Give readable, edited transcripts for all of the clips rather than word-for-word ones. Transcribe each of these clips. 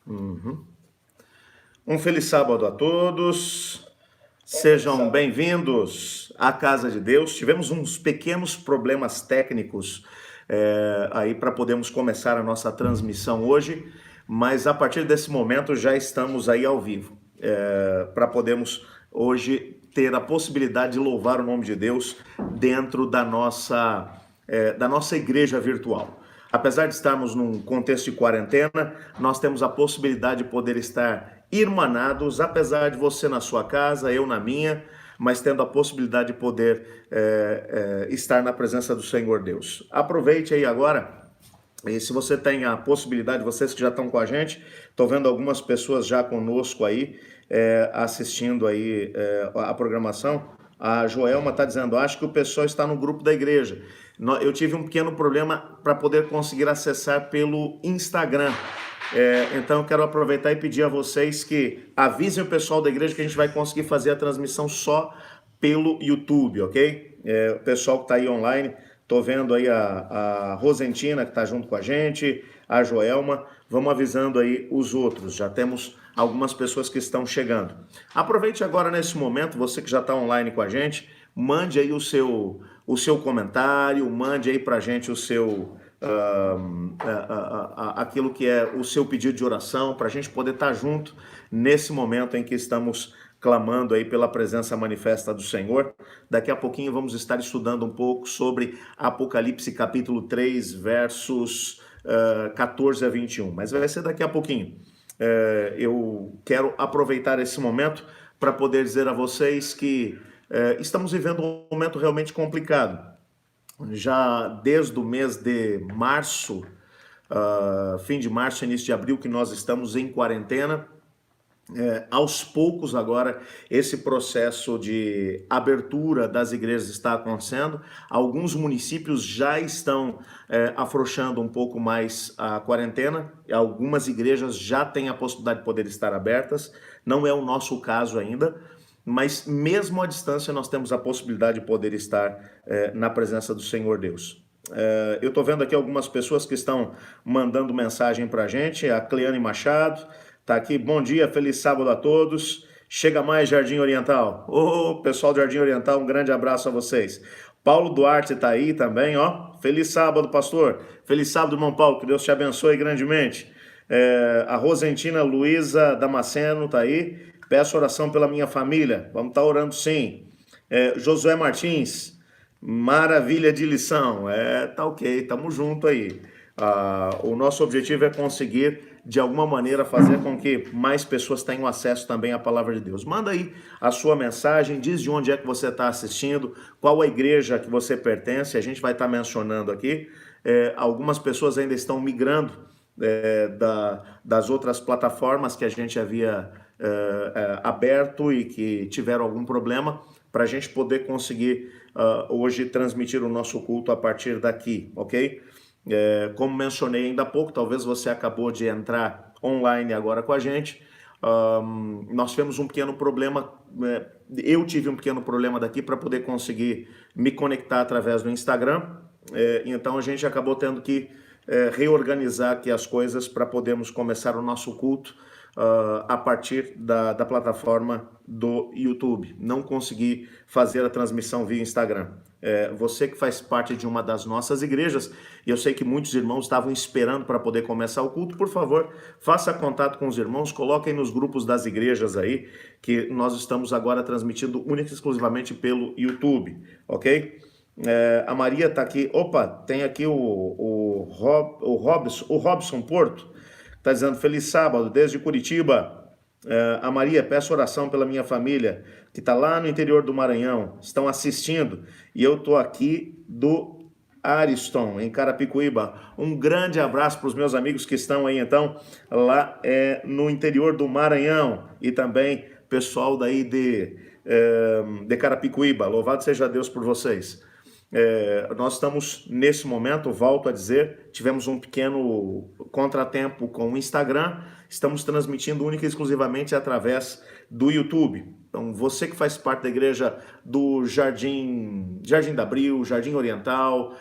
Uhum. Um feliz sábado a todos. Sejam bem-vindos à Casa de Deus. Tivemos uns pequenos problemas técnicos aí para podermos começar a nossa transmissão hoje, mas a partir desse momento já estamos aí ao vivo para podermos hoje ter a possibilidade de louvar o nome de Deus dentro da nossa igreja virtual. Apesar de estarmos num contexto de quarentena, nós temos a possibilidade de poder estar irmanados, apesar de você na sua casa, eu na minha, mas tendo a possibilidade de poder estar na presença do Senhor Deus. Aproveite aí agora. E se você tem a possibilidade, vocês que já estão com a gente, estou vendo algumas pessoas já conosco aí, assistindo aí a programação. A Joelma está dizendo, acho que o pessoal está no grupo da igreja. Eu tive um pequeno problema para poder conseguir acessar pelo Instagram. Então eu quero aproveitar e pedir a vocês que avisem o pessoal da igreja que a gente vai conseguir fazer a transmissão só pelo YouTube, ok? O pessoal que está aí online, estou vendo aí a Rosentina que está junto com a gente, a Joelma, vamos avisando aí os outros, já temos algumas pessoas que estão chegando. Aproveite agora nesse momento, você que já está online com a gente, mande aí o seu comentário, mande aí para a gente o seu aquilo que é o seu pedido de oração, para a gente poder estar junto nesse momento em que estamos clamando aí pela presença manifesta do Senhor. Daqui a pouquinho vamos estar estudando um pouco sobre Apocalipse capítulo 3, versos 14 a 21, mas vai ser daqui a pouquinho. Eu quero aproveitar esse momento para poder dizer a vocês que estamos vivendo um momento realmente complicado. Já desde o mês de março, fim de março, início de abril, que nós estamos em quarentena. Aos poucos agora esse processo de abertura das igrejas está acontecendo. Alguns municípios já estão afrouxando um pouco mais a quarentena. Algumas igrejas já têm a possibilidade de poder estar abertas. Não é o nosso caso ainda, mas mesmo à distância nós temos a possibilidade de poder estar na presença do Senhor Deus. Eu estou vendo aqui algumas pessoas que estão mandando mensagem para a gente. A Cleane Machado tá aqui, bom dia, feliz sábado a todos. Chega mais Jardim Oriental. Ô, pessoal do Jardim Oriental, um grande abraço a vocês. Paulo Duarte tá aí também, ó. Feliz sábado, pastor. Feliz sábado, irmão Paulo, que Deus te abençoe grandemente. A Rosentina Luísa Damasceno tá aí. Peço oração pela minha família. Vamos estar orando sim. Josué Martins, maravilha de lição. Tá ok, tamo junto aí. O nosso objetivo é conseguir, de alguma maneira, fazer com que mais pessoas tenham acesso também à palavra de Deus. Manda aí a sua mensagem, diz de onde é que você está assistindo, qual a igreja que você pertence, a gente vai estar mencionando aqui. Algumas pessoas ainda estão migrando das outras plataformas que a gente havia aberto e que tiveram algum problema, para a gente poder conseguir hoje transmitir o nosso culto a partir daqui, ok? Como mencionei ainda há pouco, talvez você acabou de entrar online agora com a gente. Nós tivemos um pequeno problema, eu tive um pequeno problema daqui para poder conseguir me conectar através do Instagram, então a gente acabou tendo que reorganizar aqui as coisas para podermos começar o nosso culto a partir da plataforma do YouTube. Não consegui fazer a transmissão via Instagram. Você que faz parte de uma das nossas igrejas, e eu sei que muitos irmãos estavam esperando para poder começar o culto, por favor, faça contato com os irmãos, coloquem nos grupos das igrejas aí, que nós estamos agora transmitindo única e exclusivamente pelo YouTube, ok? A Maria está aqui. Opa, tem aqui o Robson Porto, está dizendo feliz sábado desde Curitiba. A Maria, peço oração pela minha família, que está lá no interior do Maranhão, estão assistindo, e eu estou aqui do Ariston, em Carapicuíba. Um grande abraço para os meus amigos que estão aí, então, lá no interior do Maranhão, e também pessoal daí de Carapicuíba. Louvado seja Deus por vocês. Nós estamos nesse momento, volto a dizer, tivemos um pequeno contratempo com o Instagram, estamos transmitindo única e exclusivamente através do YouTube. Então, você que faz parte da igreja do Jardim da Abril, Jardim Oriental,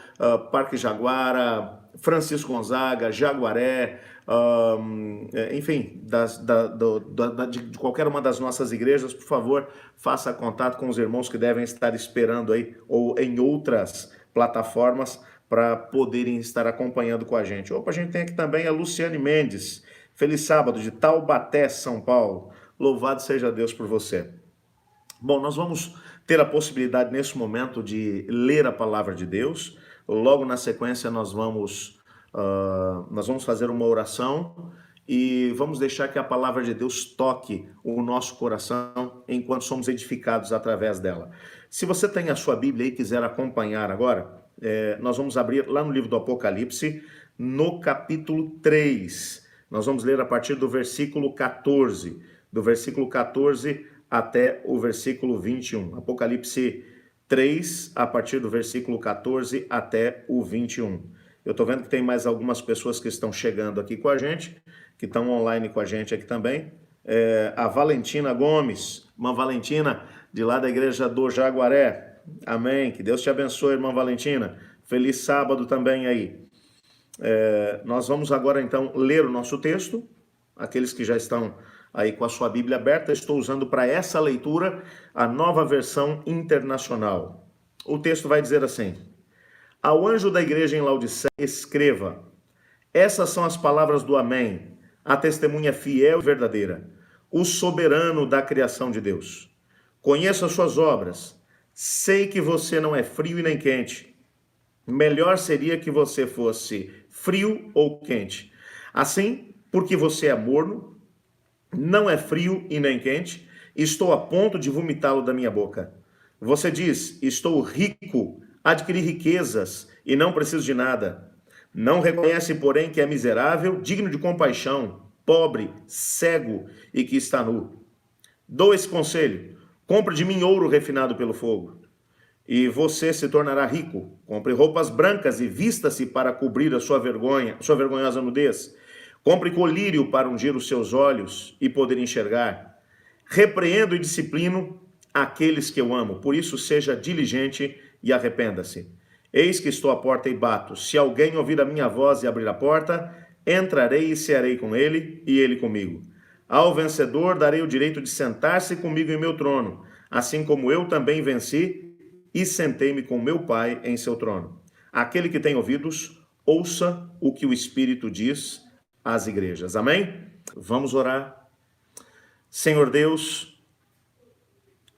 Parque Jaguara, Francisco Gonzaga, Jaguaré, enfim, de qualquer uma das nossas igrejas, por favor, faça contato com os irmãos que devem estar esperando aí, ou em outras plataformas, para poderem estar acompanhando com a gente. Opa, a gente tem aqui também a Luciane Mendes. Feliz sábado, de Taubaté, São Paulo. Louvado seja Deus por você. Bom, nós vamos ter a possibilidade nesse momento de ler a palavra de Deus. Logo na sequência nós vamos fazer uma oração e vamos deixar que a palavra de Deus toque o nosso coração enquanto somos edificados através dela. Se você tem a sua Bíblia e quiser acompanhar agora, nós vamos abrir lá no livro do Apocalipse, no capítulo 3. Nós vamos ler a partir do versículo 14, do versículo 14 até o versículo 21. Apocalipse 3, a partir do versículo 14 até o 21. Eu estou vendo que tem mais algumas pessoas que estão chegando aqui com a gente, que estão online com a gente aqui também. A Valentina Gomes, irmã Valentina, de lá da igreja do Jaguaré. Amém. Que Deus te abençoe, irmã Valentina. Feliz sábado também aí. Nós vamos agora, então, ler o nosso texto. Aqueles que já estão aí com a sua Bíblia aberta, estou usando para essa leitura a Nova Versão Internacional. O texto vai dizer assim: Ao anjo da igreja em Laodiceia, escreva: Essas são as palavras do Amém, a testemunha fiel e verdadeira, o soberano da criação de Deus. Conheço as suas obras, sei que você não é frio e nem quente. Melhor seria que você fosse frio ou quente. Assim, porque você é morno, não é frio e nem quente, estou a ponto de vomitá-lo da minha boca. Você diz: estou rico, adquiri riquezas e não preciso de nada. Não reconhece, porém, que é miserável, digno de compaixão, pobre, cego e que está nu. Dou esse conselho: compre de mim ouro refinado pelo fogo, e você se tornará rico. Compre roupas brancas e vista-se para cobrir a sua vergonha, sua vergonhosa nudez. Compre colírio para ungir os seus olhos e poder enxergar. Repreendo e disciplino aqueles que eu amo. Por isso, seja diligente e arrependa-se. Eis que estou à porta e bato. Se alguém ouvir a minha voz e abrir a porta, entrarei e cearei com ele e ele comigo. Ao vencedor darei o direito de sentar-se comigo em meu trono, assim como eu também venci e sentei-me com meu Pai em seu trono. Aquele que tem ouvidos, ouça o que o Espírito diz às igrejas. Amém? Vamos orar. Senhor Deus,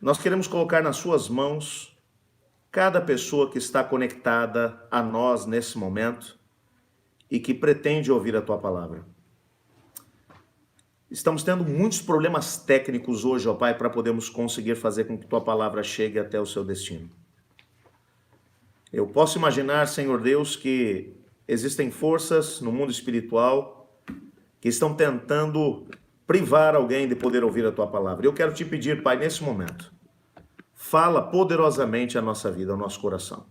nós queremos colocar nas suas mãos cada pessoa que está conectada a nós nesse momento e que pretende ouvir a tua palavra. Estamos tendo muitos problemas técnicos hoje, ó Pai, para podermos conseguir fazer com que tua palavra chegue até o seu destino. Eu posso imaginar, Senhor Deus, que existem forças no mundo espiritual que estão tentando privar alguém de poder ouvir a tua palavra. Eu quero te pedir, Pai, nesse momento, fala poderosamente a nossa vida, ao nosso coração.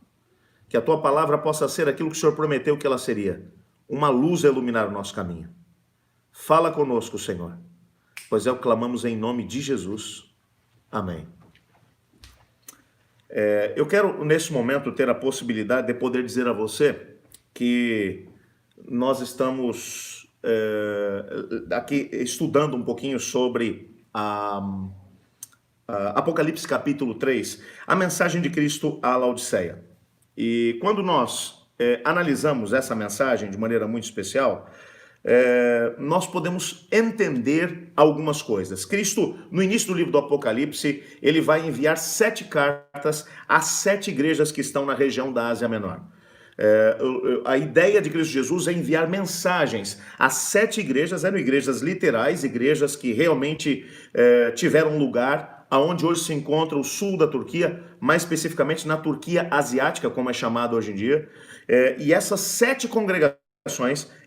Que a tua palavra possa ser aquilo que o Senhor prometeu que ela seria, uma luz a iluminar o nosso caminho. Fala conosco, Senhor, pois é o que clamamos em nome de Jesus. Amém. Eu quero, nesse momento, ter a possibilidade de poder dizer a você que nós estamos aqui estudando um pouquinho sobre Apocalipse capítulo 3, a mensagem de Cristo à Laodiceia. E quando nós analisamos essa mensagem de maneira muito especial, nós podemos entender algumas coisas. Cristo, no início do livro do Apocalipse, ele vai enviar 7 cartas às 7 igrejas que estão na região da Ásia Menor. A ideia de Cristo Jesus é enviar mensagens às 7 igrejas, eram igrejas literais, igrejas que realmente tiveram lugar aonde hoje se encontra o sul da Turquia, mais especificamente na Turquia asiática, como é chamado hoje em dia. E essas 7 congregações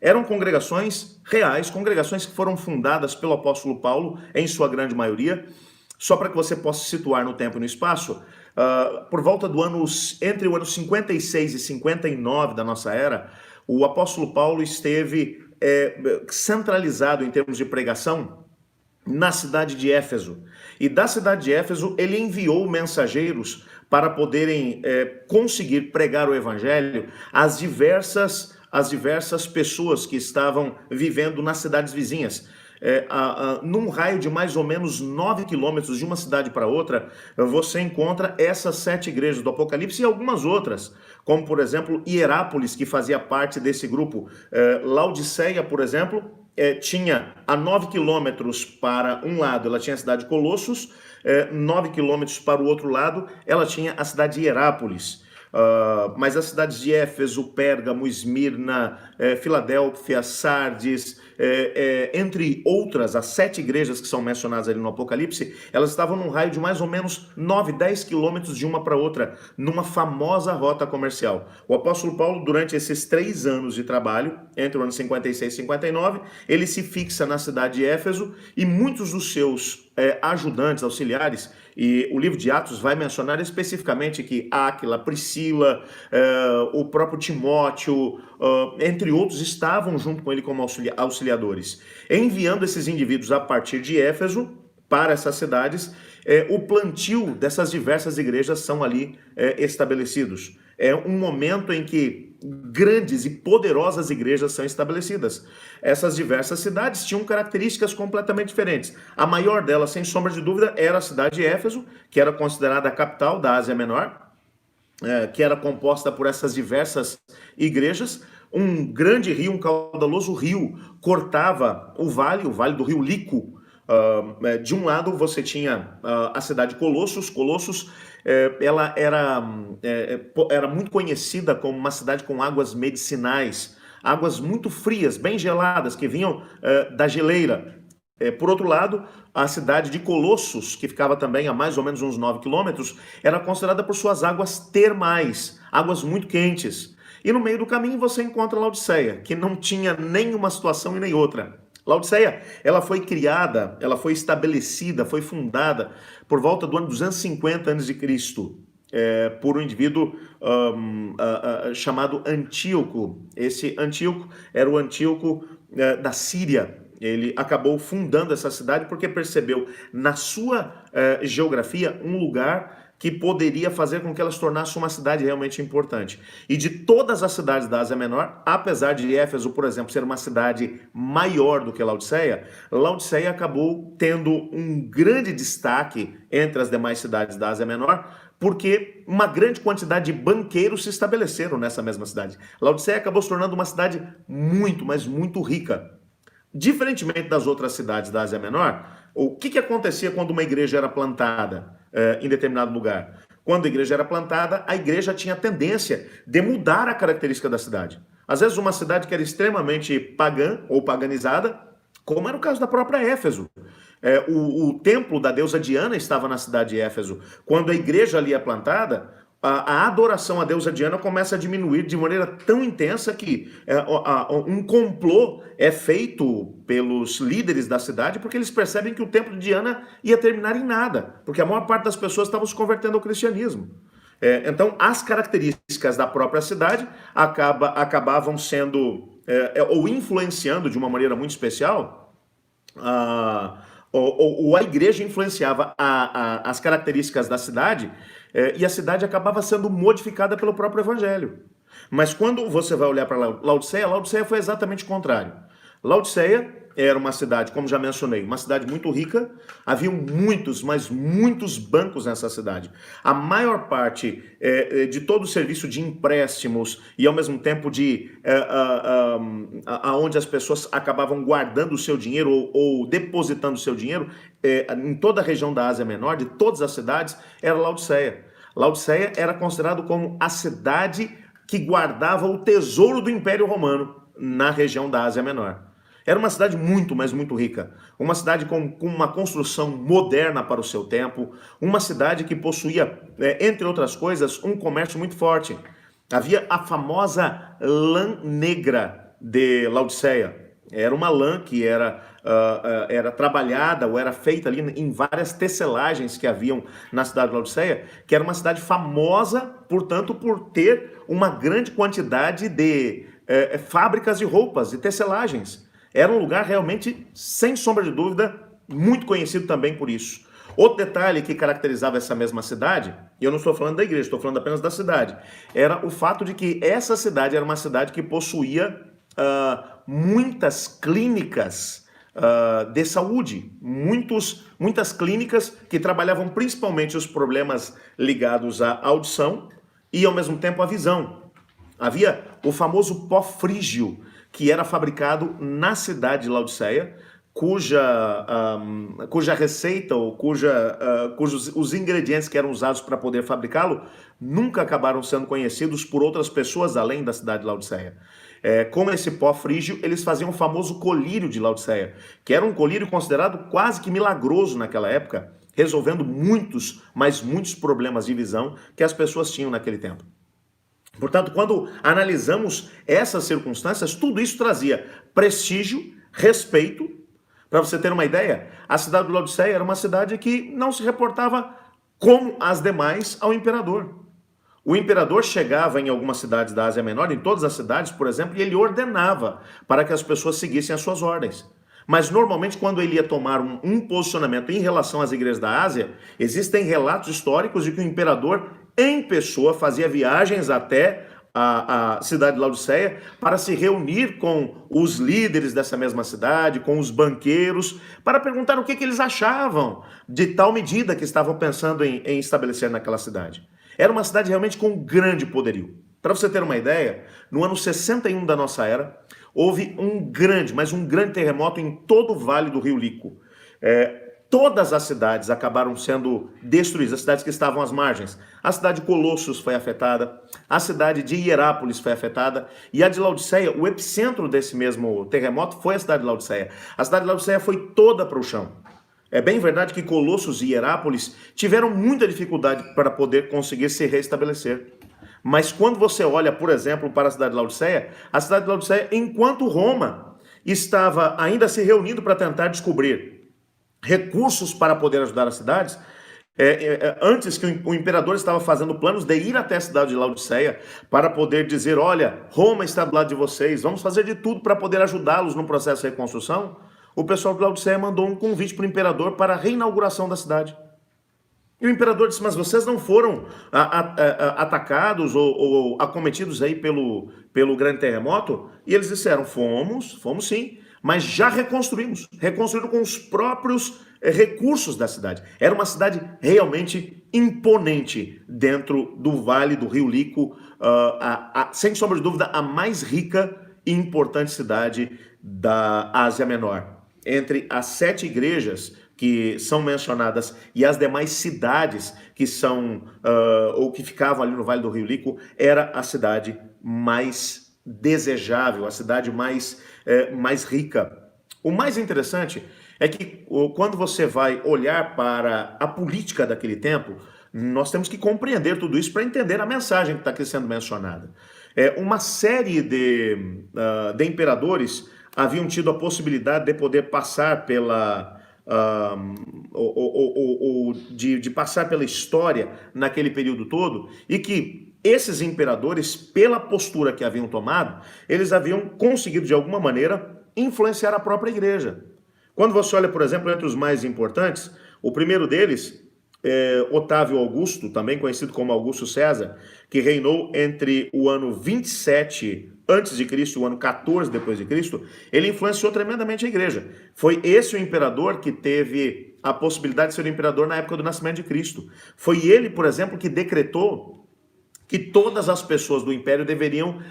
eram congregações reais, congregações que foram fundadas pelo apóstolo Paulo, em sua grande maioria. Só para que você possa se situar no tempo e no espaço, por volta do entre o ano 56 e 59 da nossa era, o apóstolo Paulo esteve centralizado em termos de pregação na cidade de Éfeso. E da cidade de Éfeso, ele enviou mensageiros para poderem conseguir pregar o evangelho às diversas pessoas que estavam vivendo nas cidades vizinhas. Num raio de mais ou menos 9 quilômetros de uma cidade para outra, você encontra essas 7 igrejas do Apocalipse e algumas outras, como por exemplo Hierápolis, que fazia parte desse grupo. Laodiceia, por exemplo, tinha a 9 quilômetros para um lado, ela tinha a cidade de Colossos, 9 quilômetros para o outro lado, ela tinha a cidade de Hierápolis. Mas as cidades de Éfeso, Pérgamo, Esmirna, Filadélfia, Sardes, entre outras, as 7 igrejas que são mencionadas ali no Apocalipse, elas estavam num raio de mais ou menos 9, 10 quilômetros de uma para outra, numa famosa rota comercial. O apóstolo Paulo, durante esses 3 anos de trabalho, entre o ano 56 e 59, ele se fixa na cidade de Éfeso e muitos dos seus ajudantes, auxiliares, e o livro de Atos vai mencionar especificamente que Áquila, Priscila, o próprio Timóteo, entre outros, estavam junto com ele como auxiliadores. Enviando esses indivíduos a partir de Éfeso para essas cidades, o plantio dessas diversas igrejas são ali estabelecidos. É um momento em que grandes e poderosas igrejas são estabelecidas. Essas diversas cidades tinham características completamente diferentes. A maior delas, sem sombra de dúvida, era a cidade de Éfeso, que era considerada a capital da Ásia Menor, que era composta por essas diversas igrejas. Um grande rio, um caudaloso rio, cortava o vale do rio Lico. De um lado você tinha a cidade de Colossos. Colossos, ela era muito conhecida como uma cidade com águas medicinais, águas muito frias, bem geladas, que vinham da geleira. Por outro lado, a cidade de Colossos, que ficava também a mais ou menos uns 9 quilômetros, era considerada por suas águas termais, águas muito quentes. E no meio do caminho você encontra Laodiceia, que não tinha nenhuma situação e nem outra. Laodiceia, ela foi criada, ela foi estabelecida, foi fundada por volta do ano 250 a.C., por um indivíduo chamado Antíoco. Esse Antíoco era o Antíoco da Síria. Ele acabou fundando essa cidade porque percebeu na sua geografia um lugar que poderia fazer com que ela se tornasse uma cidade realmente importante. E de todas as cidades da Ásia Menor, apesar de Éfeso, por exemplo, ser uma cidade maior do que Laodiceia, Laodiceia acabou tendo um grande destaque entre as demais cidades da Ásia Menor, porque uma grande quantidade de banqueiros se estabeleceram nessa mesma cidade. Laodiceia acabou se tornando uma cidade muito, mas muito rica. Diferentemente das outras cidades da Ásia Menor, o que acontecia quando uma igreja era plantada em determinado lugar? Quando a igreja era plantada, a igreja tinha a tendência de mudar a característica da cidade. Às vezes uma cidade que era extremamente pagã ou paganizada, como era o caso da própria Éfeso. O templo da deusa Diana estava na cidade de Éfeso. Quando a igreja ali é plantada, a adoração à deusa Diana começa a diminuir de maneira tão intensa que um complô é feito pelos líderes da cidade porque eles percebem que o templo de Diana ia terminar em nada, porque a maior parte das pessoas estavam se convertendo ao cristianismo. Então, as características da própria cidade acabavam sendo, ou influenciando de uma maneira muito especial, ou a igreja influenciava as características da cidade, e a cidade acabava sendo modificada pelo próprio evangelho. Mas quando você vai olhar para Laodiceia foi exatamente o contrário. Laodiceia era uma cidade, como já mencionei, uma cidade muito rica. Havia muitos, mas muitos bancos nessa cidade. A maior parte de todo o serviço de empréstimos e ao mesmo tempo onde as pessoas acabavam guardando o seu dinheiro ou depositando o seu dinheiro, em toda a região da Ásia Menor, de todas as cidades, era Laodiceia. Laodiceia era considerado como a cidade que guardava o tesouro do Império Romano na região da Ásia Menor. Era uma cidade muito, mas muito rica. Uma cidade com uma construção moderna para o seu tempo. Uma cidade que possuía, entre outras coisas, um comércio muito forte. Havia a famosa lã negra de Laodiceia. Era uma lã que era trabalhada ou era feita ali em várias tecelagens que haviam na cidade de Laodiceia, que era uma cidade famosa, portanto, por ter uma grande quantidade de fábricas de roupas e tecelagens. Era um lugar realmente, sem sombra de dúvida, muito conhecido também por isso. Outro detalhe que caracterizava essa mesma cidade, e eu não estou falando da igreja, estou falando apenas da cidade, era o fato de que essa cidade era uma cidade que possuía muitas clínicas de saúde, muitas clínicas que trabalhavam principalmente os problemas ligados à audição e ao mesmo tempo à visão. Havia o famoso pó frígio, que era fabricado na cidade de Laodiceia, cuja receita ou cujos os ingredientes que eram usados para poder fabricá-lo nunca acabaram sendo conhecidos por outras pessoas além da cidade de Laodiceia. Com esse pó frígio, eles faziam o famoso colírio de Laodiceia, que era um colírio considerado quase que milagroso naquela época, resolvendo muitos, mas muitos problemas de visão que as pessoas tinham naquele tempo. Portanto, quando analisamos essas circunstâncias, tudo isso trazia prestígio, respeito. Para você ter uma ideia, a cidade de Laodiceia era uma cidade que não se reportava como as demais ao imperador. O imperador chegava em algumas cidades da Ásia Menor, em todas as cidades, por exemplo, e ele ordenava para que as pessoas seguissem as suas ordens. Mas normalmente quando ele ia tomar um posicionamento em relação às igrejas da Ásia, existem relatos históricos de que o imperador em pessoa fazia viagens até a cidade de Laodiceia para se reunir com os líderes dessa mesma cidade, com os banqueiros, para perguntar o que eles achavam de tal medida que estavam pensando em estabelecer naquela cidade. Era uma cidade realmente com grande poderio. Para você ter uma ideia, no ano 61 da nossa era, houve um grande terremoto em todo o Vale do Rio Lico. Todas as cidades acabaram sendo destruídas, as cidades que estavam às margens. A cidade de Colossos foi afetada, a cidade de Hierápolis foi afetada, e a de Laodiceia, o epicentro desse mesmo terremoto foi a cidade de Laodiceia. A cidade de Laodiceia foi toda para o chão. É bem verdade que Colossos e Hierápolis tiveram muita dificuldade para poder conseguir se restabelecer. Mas quando você olha, por exemplo, para a cidade de Laodiceia, enquanto Roma estava ainda se reunindo para tentar descobrir recursos para poder ajudar as cidades, antes que o imperador estava fazendo planos de ir até a cidade de Laodiceia para poder dizer, olha, Roma está do lado de vocês, vamos fazer de tudo para poder ajudá-los no processo de reconstrução, o pessoal de Laodiceia mandou um convite para o imperador para a reinauguração da cidade. E o imperador disse, mas vocês não foram atacados ou acometidos aí pelo grande terremoto? E eles disseram, fomos sim, mas já reconstruíram com os próprios recursos da cidade. Era uma cidade realmente imponente dentro do Vale do Rio Lico, sem sombra de dúvida, a mais rica e importante cidade da Ásia Menor. Entre as 7 igrejas que são mencionadas e as demais cidades que são ou que ficavam ali no Vale do Rio Lico, era a cidade mais desejável, a cidade mais rica. O mais interessante é que quando você vai olhar para a política daquele tempo, nós temos que compreender tudo isso para entender a mensagem que está aqui sendo mencionada. Uma série de imperadores haviam tido a possibilidade de poder passar de passar pela história naquele período todo, e que esses imperadores, pela postura que haviam tomado, eles haviam conseguido de alguma maneira influenciar a própria igreja. Quando você olha, por exemplo, entre os mais importantes, o primeiro deles, Otávio Augusto, também conhecido como Augusto César, que reinou entre o ano 27 antes de Cristo e o ano 14 depois de Cristo, ele influenciou tremendamente a igreja. Foi esse o imperador que teve a possibilidade de ser o imperador na época do nascimento de Cristo. Foi ele, por exemplo, que decretou que todas as pessoas do império deveriam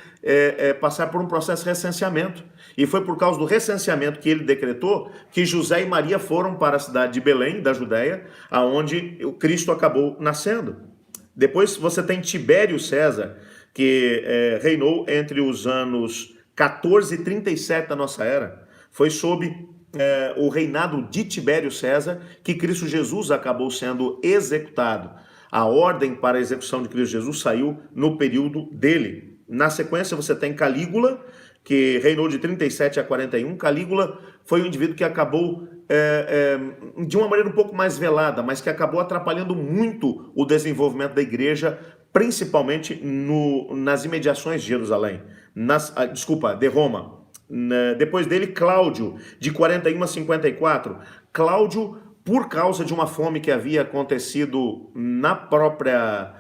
passar por um processo de recenseamento. E foi por causa do recenseamento que ele decretou que José e Maria foram para a cidade de Belém, da Judéia, aonde o Cristo acabou nascendo. Depois você tem Tibério César, que reinou entre os anos 14 e 37 da nossa era. Foi sob o reinado de Tibério César que Cristo Jesus acabou sendo executado. A ordem para a execução de Cristo Jesus saiu no período dele. Na sequência você tem Calígula, que reinou de 37 a 41. Calígula foi um indivíduo que acabou de uma maneira um pouco mais velada, mas que acabou atrapalhando muito o desenvolvimento da igreja principalmente nas imediações de Jerusalém, de Roma. Depois dele, Cláudio, de 41 a 54. Cláudio, por causa de uma fome que havia acontecido na própria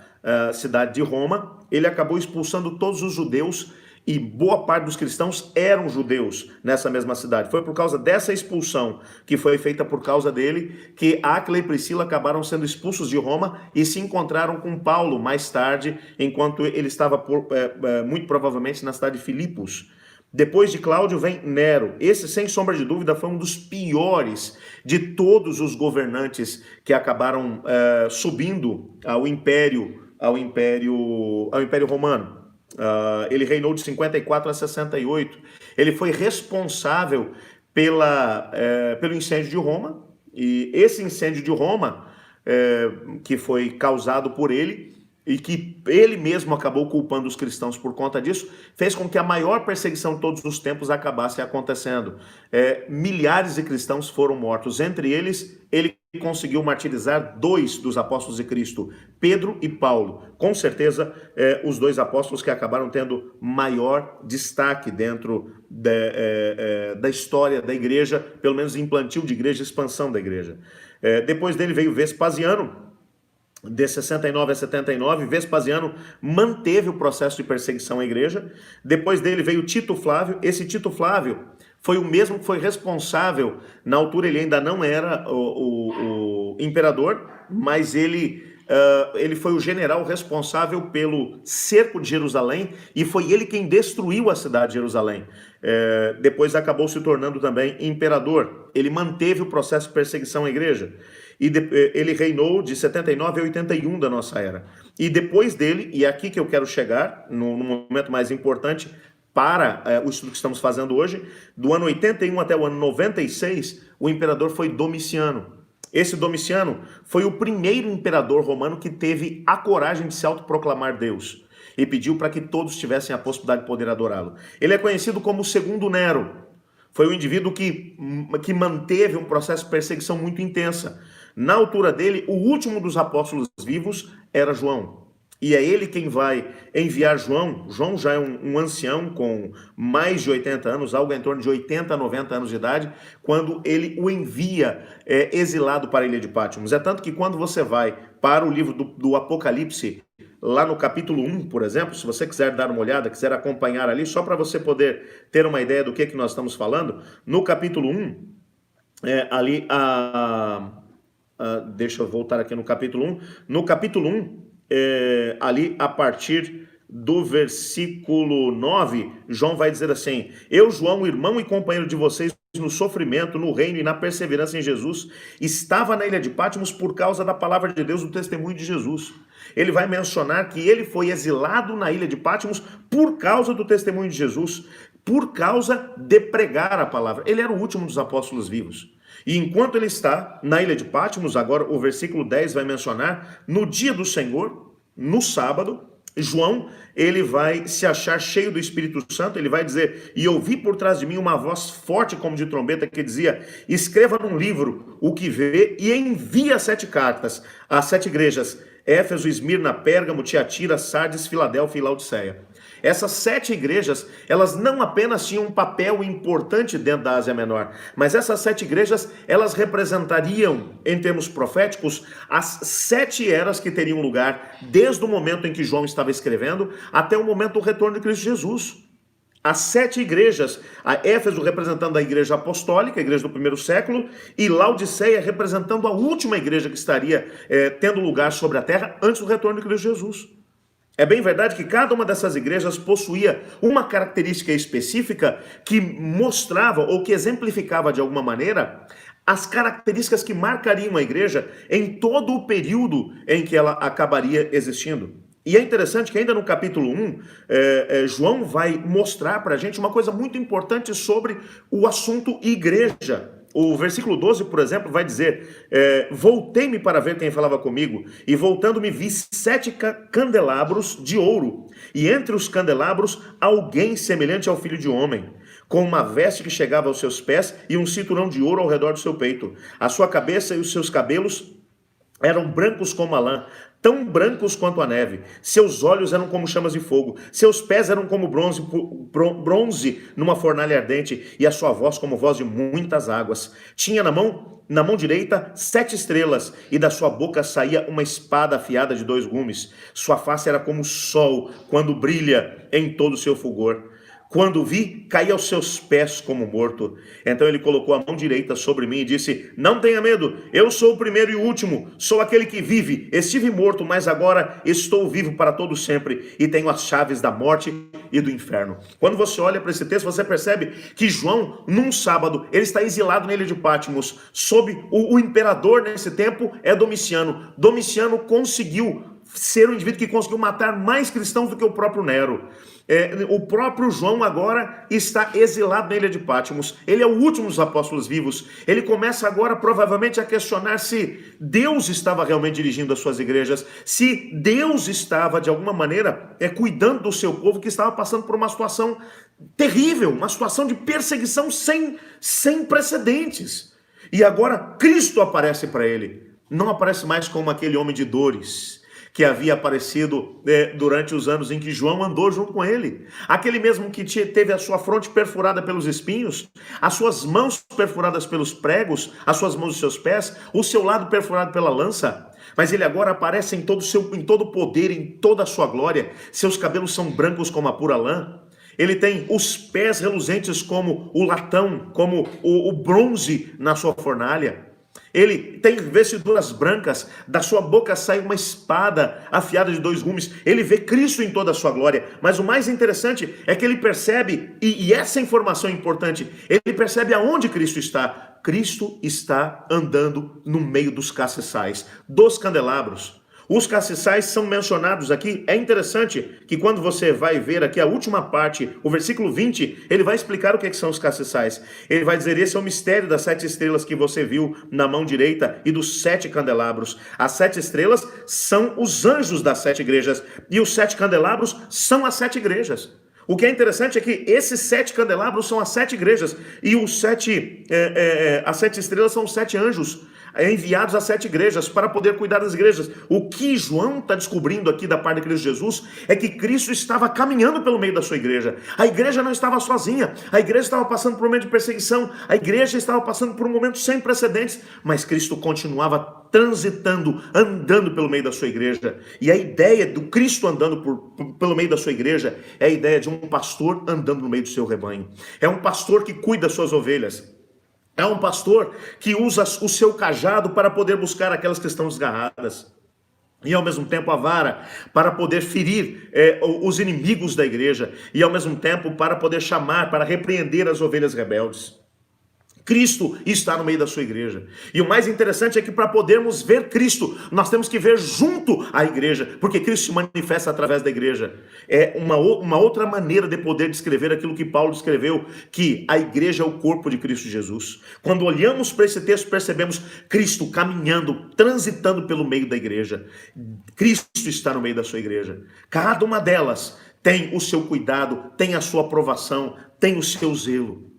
cidade de Roma, ele acabou expulsando todos os judeus, e boa parte dos cristãos eram judeus nessa mesma cidade. Foi por causa dessa expulsão, que foi feita por causa dele, que Áquila e Priscila acabaram sendo expulsos de Roma e se encontraram com Paulo mais tarde, enquanto ele estava muito provavelmente na cidade de Filipos. Depois de Cláudio vem Nero. Esse, sem sombra de dúvida, foi um dos piores de todos os governantes que acabaram subindo ao Império Romano. Ele reinou de 54 a 68. Ele foi responsável pelo incêndio de Roma, e esse incêndio de Roma, que foi causado por ele, e que ele mesmo acabou culpando os cristãos por conta disso, fez com que a maior perseguição de todos os tempos acabasse acontecendo. Milhares de cristãos foram mortos. Entre eles, ele conseguiu martirizar 2 dos apóstolos de Cristo, Pedro e Paulo. Com certeza, os 2 apóstolos que acabaram tendo maior destaque dentro da história da igreja, pelo menos em plantio de igreja, expansão da igreja. Depois dele veio Vespasiano, de 69 a 79, Vespasiano manteve o processo de perseguição à igreja. Depois dele veio Tito Flávio. Esse Tito Flávio foi o mesmo que foi responsável, na altura ele ainda não era o imperador, mas ele foi o general responsável pelo cerco de Jerusalém, e foi ele quem destruiu a cidade de Jerusalém. Depois acabou se tornando também imperador. Ele manteve o processo de perseguição à igreja. E ele reinou de 79 a 81 da nossa era. E depois dele, e é aqui que eu quero chegar, no momento mais importante para o estudo que estamos fazendo hoje, do ano 81 até o ano 96, o imperador foi Domiciano. Esse Domiciano foi o primeiro imperador romano que teve a coragem de se autoproclamar Deus e pediu para que todos tivessem a possibilidade de poder adorá-lo. Ele é conhecido como o segundo Nero. Foi um indivíduo que manteve um processo de perseguição muito intensa. Na altura dele, o último dos apóstolos vivos era João. E é ele quem vai enviar João. João já é um ancião com mais de 80 anos, algo em torno de 80 a 90 anos de idade, quando ele o envia exilado para a ilha de Patmos. É tanto que quando você vai para o livro do Apocalipse, lá no capítulo 1, por exemplo, se você quiser dar uma olhada, quiser acompanhar ali, só para você poder ter uma ideia do que nós estamos falando, no capítulo 1, ali deixa eu voltar aqui no capítulo 1. No capítulo 1, ali a partir do versículo 9, João vai dizer assim: eu, João, irmão e companheiro de vocês no sofrimento, no reino e na perseverança em Jesus, estava na ilha de Patmos por causa da palavra de Deus, do testemunho de Jesus. Ele vai mencionar que ele foi exilado na ilha de Patmos por causa do testemunho de Jesus, por causa de pregar a palavra. Ele era o último dos apóstolos vivos. E enquanto ele está na ilha de Patmos, agora o versículo 10 vai mencionar, no dia do Senhor, no sábado, João, ele vai se achar cheio do Espírito Santo, ele vai dizer: e ouvi por trás de mim uma voz forte como de trombeta que dizia: escreva num livro o que vê e envie as 7 cartas às 7 igrejas, Éfeso, Esmirna, Pérgamo, Tiatira, Sardes, Filadélfia e Laodiceia. Essas 7 igrejas, elas não apenas tinham um papel importante dentro da Ásia Menor, mas essas 7 igrejas, elas representariam, em termos proféticos, as 7 eras que teriam lugar desde o momento em que João estava escrevendo até o momento do retorno de Cristo Jesus. As 7 igrejas, a Éfeso representando a igreja apostólica, a igreja do primeiro século, e Laodiceia representando a última igreja que estaria tendo lugar sobre a terra antes do retorno de Cristo Jesus. É bem verdade que cada uma dessas igrejas possuía uma característica específica que mostrava ou que exemplificava de alguma maneira as características que marcariam a igreja em todo o período em que ela acabaria existindo. E é interessante que ainda no capítulo 1, João vai mostrar para a gente uma coisa muito importante sobre o assunto igreja. O versículo 12, por exemplo, vai dizer: voltei-me para ver quem falava comigo, e voltando-me vi 7 candelabros de ouro, e entre os candelabros alguém semelhante ao filho de homem, com uma veste que chegava aos seus pés e um cinturão de ouro ao redor do seu peito. A sua cabeça e os seus cabelos eram brancos como a lã, tão brancos quanto a neve. Seus olhos eram como chamas de fogo, seus pés eram como bronze numa fornalha ardente, e a sua voz como voz de muitas águas. Tinha na mão direita 7 estrelas, e da sua boca saía uma espada afiada de 2 gumes. Sua face era como o sol quando brilha em todo o seu fulgor. Quando vi, caí aos seus pés como morto. Então ele colocou a mão direita sobre mim e disse: não tenha medo, eu sou o primeiro e o último, sou aquele que vive. Estive morto, mas agora estou vivo para todo sempre, e tenho as chaves da morte e do inferno. Quando você olha para esse texto, você percebe que João, num sábado, ele está exilado na ilha de Patmos, sob o imperador nesse tempo é Domiciano. Domiciano conseguiu ser um indivíduo que conseguiu matar mais cristãos do que o próprio Nero. O próprio João agora está exilado na ilha de Patmos. Ele é o último dos apóstolos vivos. Ele começa agora provavelmente a questionar se Deus estava realmente dirigindo as suas igrejas, se Deus estava de alguma maneira cuidando do seu povo, que estava passando por uma situação terrível, uma situação de perseguição sem precedentes. E agora Cristo aparece para ele. Não aparece mais como aquele homem de dores que havia aparecido durante os anos em que João andou junto com ele. Aquele mesmo que teve a sua fronte perfurada pelos espinhos, as suas mãos perfuradas pelos pregos, as suas mãos e seus pés, o seu lado perfurado pela lança. Mas ele agora aparece em todo o poder, em toda a sua glória. Seus cabelos são brancos como a pura lã. Ele tem os pés reluzentes como o latão, como o bronze na sua fornalha. Ele tem vestiduras brancas, da sua boca sai uma espada afiada de 2 gumes. Ele vê Cristo em toda a sua glória. Mas o mais interessante é que ele percebe, e essa informação é importante, ele percebe aonde Cristo está. Cristo está andando no meio dos castiçais, dos candelabros. Os castiçais são mencionados aqui. É interessante que quando você vai ver aqui a última parte, o versículo 20, ele vai explicar o que são os castiçais. Ele vai dizer: esse é o mistério das 7 estrelas que você viu na mão direita e dos 7 candelabros. As 7 estrelas são os anjos das 7 igrejas e os 7 candelabros são as 7 igrejas. O que é interessante é que esses 7 candelabros são as 7 igrejas e as 7 estrelas são os 7 anjos enviados às 7 igrejas para poder cuidar das igrejas. O que João está descobrindo aqui da parte de Cristo Jesus é que Cristo estava caminhando pelo meio da sua igreja. A igreja não estava sozinha, a igreja estava passando por um momento de perseguição, a igreja estava passando por um momento sem precedentes, mas Cristo continuava transitando, andando pelo meio da sua igreja. E a ideia do Cristo andando pelo meio da sua igreja é a ideia de um pastor andando no meio do seu rebanho. É um pastor que cuida das suas ovelhas. É um pastor que usa o seu cajado para poder buscar aquelas que estão desgarradas. E ao mesmo tempo a vara para poder ferir os inimigos da igreja. E ao mesmo tempo para poder chamar, para repreender as ovelhas rebeldes. Cristo está no meio da sua igreja. E o mais interessante é que para podermos ver Cristo, nós temos que ver junto à igreja, porque Cristo se manifesta através da igreja. É uma outra maneira de poder descrever aquilo que Paulo escreveu, que a igreja é o corpo de Cristo Jesus. Quando olhamos para esse texto, percebemos Cristo caminhando, transitando pelo meio da igreja. Cristo está no meio da sua igreja. Cada uma delas tem o seu cuidado, tem a sua aprovação, tem o seu zelo.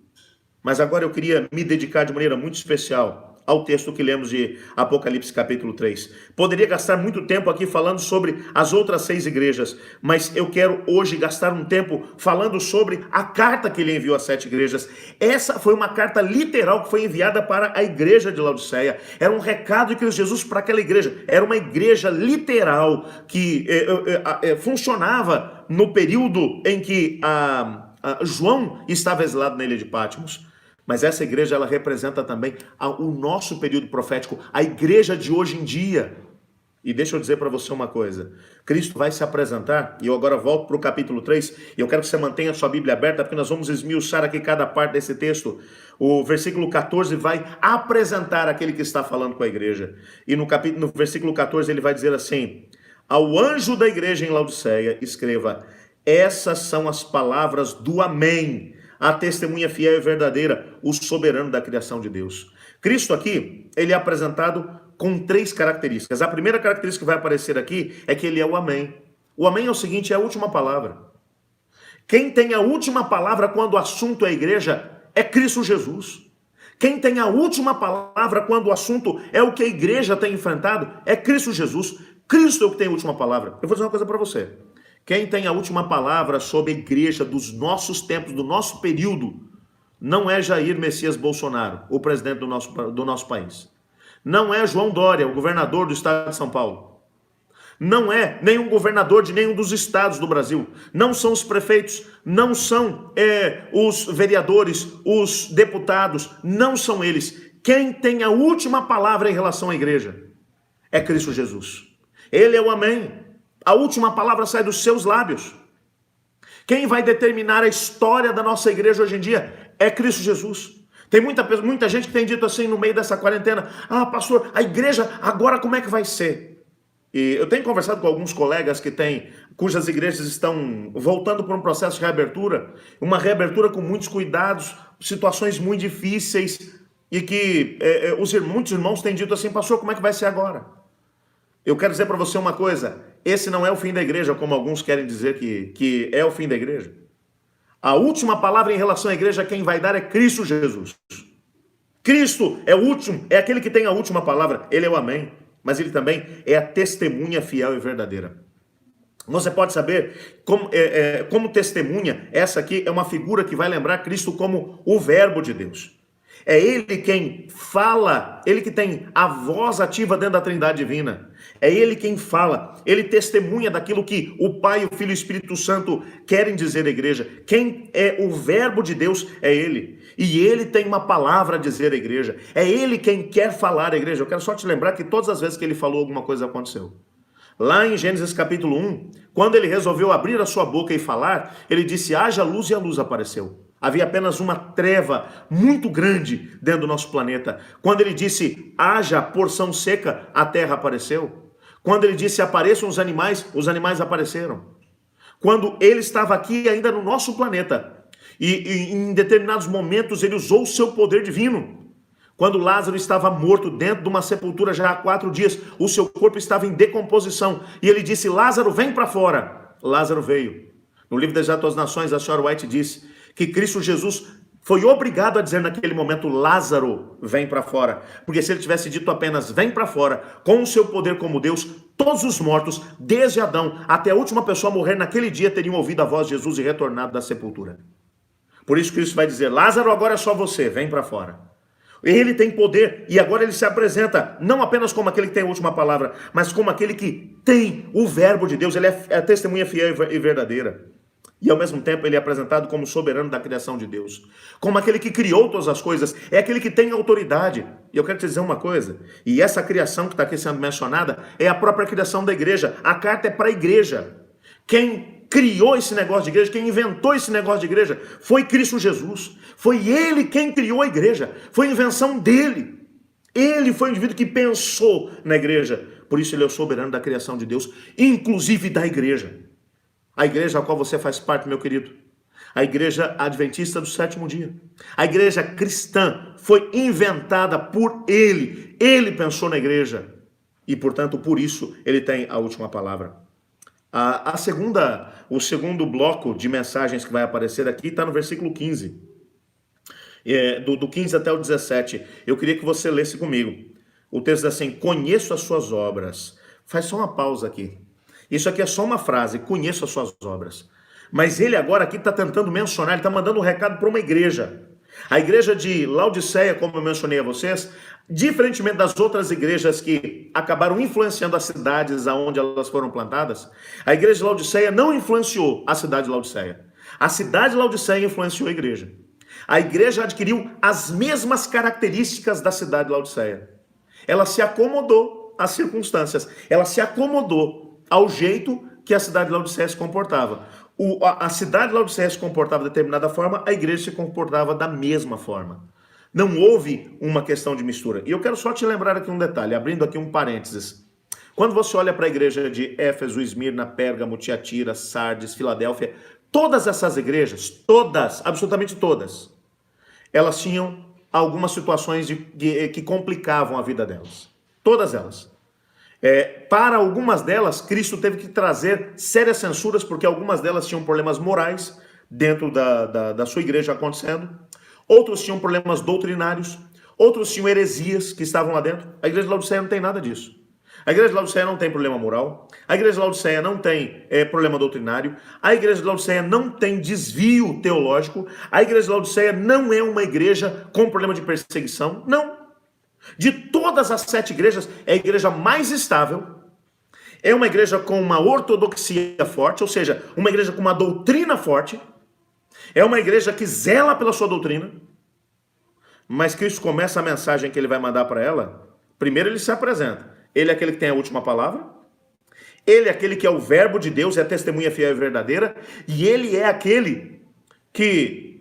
Mas agora eu queria me dedicar de maneira muito especial ao texto que lemos de Apocalipse capítulo 3. Poderia gastar muito tempo aqui falando sobre as outras 6 igrejas, mas eu quero hoje gastar um tempo falando sobre a carta que ele enviou às 7 igrejas. Essa foi uma carta literal que foi enviada para a igreja de Laodiceia. Era um recado de Cristo Jesus para aquela igreja. Era uma igreja literal que funcionava no período em que João estava exilado na ilha de Patmos. Mas essa igreja, ela representa também o nosso período profético, a igreja de hoje em dia. E deixa eu dizer para você uma coisa, Cristo vai se apresentar, e eu agora volto para o capítulo 3, e eu quero que você mantenha a sua Bíblia aberta, porque nós vamos esmiuçar aqui cada parte desse texto. O versículo 14 vai apresentar aquele que está falando com a igreja. E no versículo 14 ele vai dizer assim: ao anjo da igreja em Laodiceia, escreva: essas são as palavras do Amém, a testemunha fiel e verdadeira, o soberano da criação de Deus. Cristo aqui, ele é apresentado com 3 características. A primeira característica que vai aparecer aqui é que ele é o Amém. O Amém é o seguinte, é a última palavra. Quem tem a última palavra quando o assunto é a igreja é Cristo Jesus. Quem tem a última palavra quando o assunto é o que a igreja tem enfrentado é Cristo Jesus. Cristo é o que tem a última palavra. Eu vou dizer uma coisa para você. Quem tem a última palavra sobre a igreja dos nossos tempos, do nosso período, não é Jair Messias Bolsonaro, o presidente do nosso país. Não é João Dória, o governador do estado de São Paulo. Não é nenhum governador de nenhum dos estados do Brasil. Não são os prefeitos, não são os vereadores, os deputados, não são eles. Quem tem a última palavra em relação à igreja é Cristo Jesus. Ele é o amém. A última palavra sai dos seus lábios. Quem vai determinar a história da nossa igreja hoje em dia é Cristo Jesus. Tem muita gente que tem dito assim no meio dessa quarentena: ah, pastor, a igreja agora como é que vai ser? E eu tenho conversado com alguns colegas cujas igrejas estão voltando para um processo de reabertura, uma reabertura com muitos cuidados, situações muito difíceis, e que muitos irmãos têm dito assim: pastor, como é que vai ser agora? Eu quero dizer para você uma coisa: esse não é o fim da igreja, como alguns querem dizer que é o fim da igreja. A última palavra em relação à igreja, quem vai dar é Cristo Jesus. Cristo é o último, é aquele que tem a última palavra, ele é o amém. Mas ele também é a testemunha fiel e verdadeira. Você pode saber como testemunha, essa aqui é uma figura que vai lembrar Cristo como o verbo de Deus. É ele quem fala, ele que tem a voz ativa dentro da Trindade Divina. É ele quem fala, ele testemunha daquilo que o Pai, o Filho e o Espírito Santo querem dizer à igreja. Quem é o verbo de Deus é ele. E ele tem uma palavra a dizer à igreja. É ele quem quer falar à igreja. Eu quero só te lembrar que todas as vezes que ele falou, alguma coisa aconteceu. Lá em Gênesis capítulo 1, quando ele resolveu abrir a sua boca e falar, ele disse: haja luz, e a luz apareceu. Havia apenas uma treva muito grande dentro do nosso planeta. Quando ele disse: haja porção seca, a terra apareceu. Quando ele disse: apareçam os animais apareceram. Quando ele estava aqui ainda no nosso planeta, e em determinados momentos ele usou o seu poder divino. Quando Lázaro estava morto dentro de uma sepultura já há 4 dias, o seu corpo estava em decomposição, e ele disse: Lázaro, vem para fora. Lázaro veio. No livro das Atos das Nações, a senhora White disse que Cristo Jesus foi obrigado a dizer naquele momento: Lázaro, vem para fora. Porque se ele tivesse dito apenas vem para fora, com o seu poder como Deus, todos os mortos, desde Adão até a última pessoa a morrer naquele dia, teriam ouvido a voz de Jesus e retornado da sepultura. Por isso Cristo vai dizer: Lázaro, agora é só você, vem para fora. Ele tem poder, e agora ele se apresenta não apenas como aquele que tem a última palavra, mas como aquele que tem o verbo de Deus. Ele é a testemunha fiel e verdadeira. E ao mesmo tempo ele é apresentado como soberano da criação de Deus, como aquele que criou todas as coisas, é aquele que tem autoridade. E eu quero te dizer uma coisa, e essa criação que está aqui sendo mencionada é a própria criação da igreja. A carta é para a igreja. Quem criou esse negócio de igreja, quem inventou esse negócio de igreja, foi Cristo Jesus. Foi ele quem criou a igreja, foi invenção dele. Ele foi o indivíduo que pensou na igreja. Por isso ele é o soberano da criação de Deus, inclusive da igreja. A igreja a qual você faz parte, meu querido, a igreja adventista do 7º dia, a igreja cristã foi inventada por ele. Ele pensou na igreja e, portanto, por isso ele tem a última palavra. O segundo bloco de mensagens que vai aparecer aqui está no versículo 15, do 15 até o 17. Eu queria que você lesse comigo. O texto diz assim: conheço as suas obras. Faz só uma pausa aqui. Isso aqui é só uma frase: conheço as suas obras. Mas ele agora aqui está tentando mencionar, ele está mandando um recado para uma igreja. A igreja de Laodiceia, como eu mencionei a vocês, diferentemente das outras igrejas que acabaram influenciando as cidades aonde elas foram plantadas, a igreja de Laodiceia não influenciou a cidade de Laodiceia. A cidade de Laodiceia influenciou a igreja. A igreja adquiriu as mesmas características da cidade de Laodiceia. Ela se acomodou às circunstâncias, ela se acomodou ao jeito que a cidade de Laodiceia se comportava. A cidade de Laodiceia se comportava de determinada forma, a igreja se comportava da mesma forma. Não houve uma questão de mistura. E eu quero só te lembrar aqui um detalhe, abrindo aqui um parênteses. Quando você olha para a igreja de Éfeso, Esmirna, Pérgamo, Tiatira, Sardes, Filadélfia, todas essas igrejas, todas, absolutamente todas, elas tinham algumas situações que complicavam a vida delas. Todas elas. Para algumas delas, Cristo teve que trazer sérias censuras, porque algumas delas tinham problemas morais dentro da sua igreja acontecendo. outros tinham problemas doutrinários, outros tinham heresias que estavam lá dentro. A igreja de Laodiceia não tem nada disso. A igreja de Laodiceia não tem problema moral, a igreja de Laodiceia não tem problema doutrinário, a igreja de Laodiceia não tem desvio teológico, a igreja de Laodiceia não é uma igreja com problema de perseguição, não. De todas as 7 igrejas, é a igreja mais estável, é uma igreja com uma ortodoxia forte, ou seja, uma igreja com uma doutrina forte, é uma igreja que zela pela sua doutrina, mas Cristo começa a mensagem que ele vai mandar para ela, primeiro ele se apresenta. Ele é aquele que tem a última palavra, ele é aquele que é o verbo de Deus, é a testemunha fiel e verdadeira, e ele é aquele que,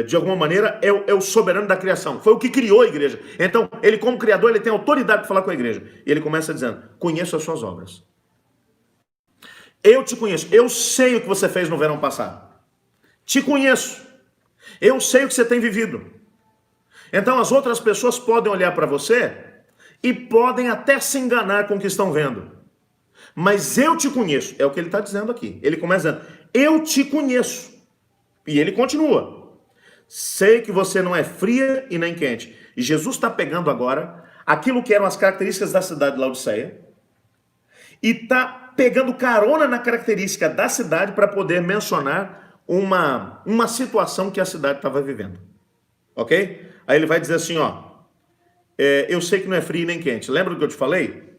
de alguma maneira, é o soberano da criação, foi o que criou a igreja. Então, ele como criador, ele tem autoridade para falar com a igreja. E ele começa dizendo, conheço as suas obras. Eu te conheço, eu sei o que você fez no verão passado. Te conheço, eu sei o que você tem vivido. Então, as outras pessoas podem olhar para você e podem até se enganar com o que estão vendo. Mas eu te conheço. É o que ele está dizendo aqui. Ele começa dizendo, eu te conheço. E ele continua. Sei que você não é fria e nem quente. E Jesus está pegando agora aquilo que eram as características da cidade de Laodiceia e está pegando carona na característica da cidade para poder mencionar uma situação que a cidade estava vivendo. Ok? Aí ele vai dizer assim, ó. Eu sei que não é frio nem quente. Lembra do que eu te falei?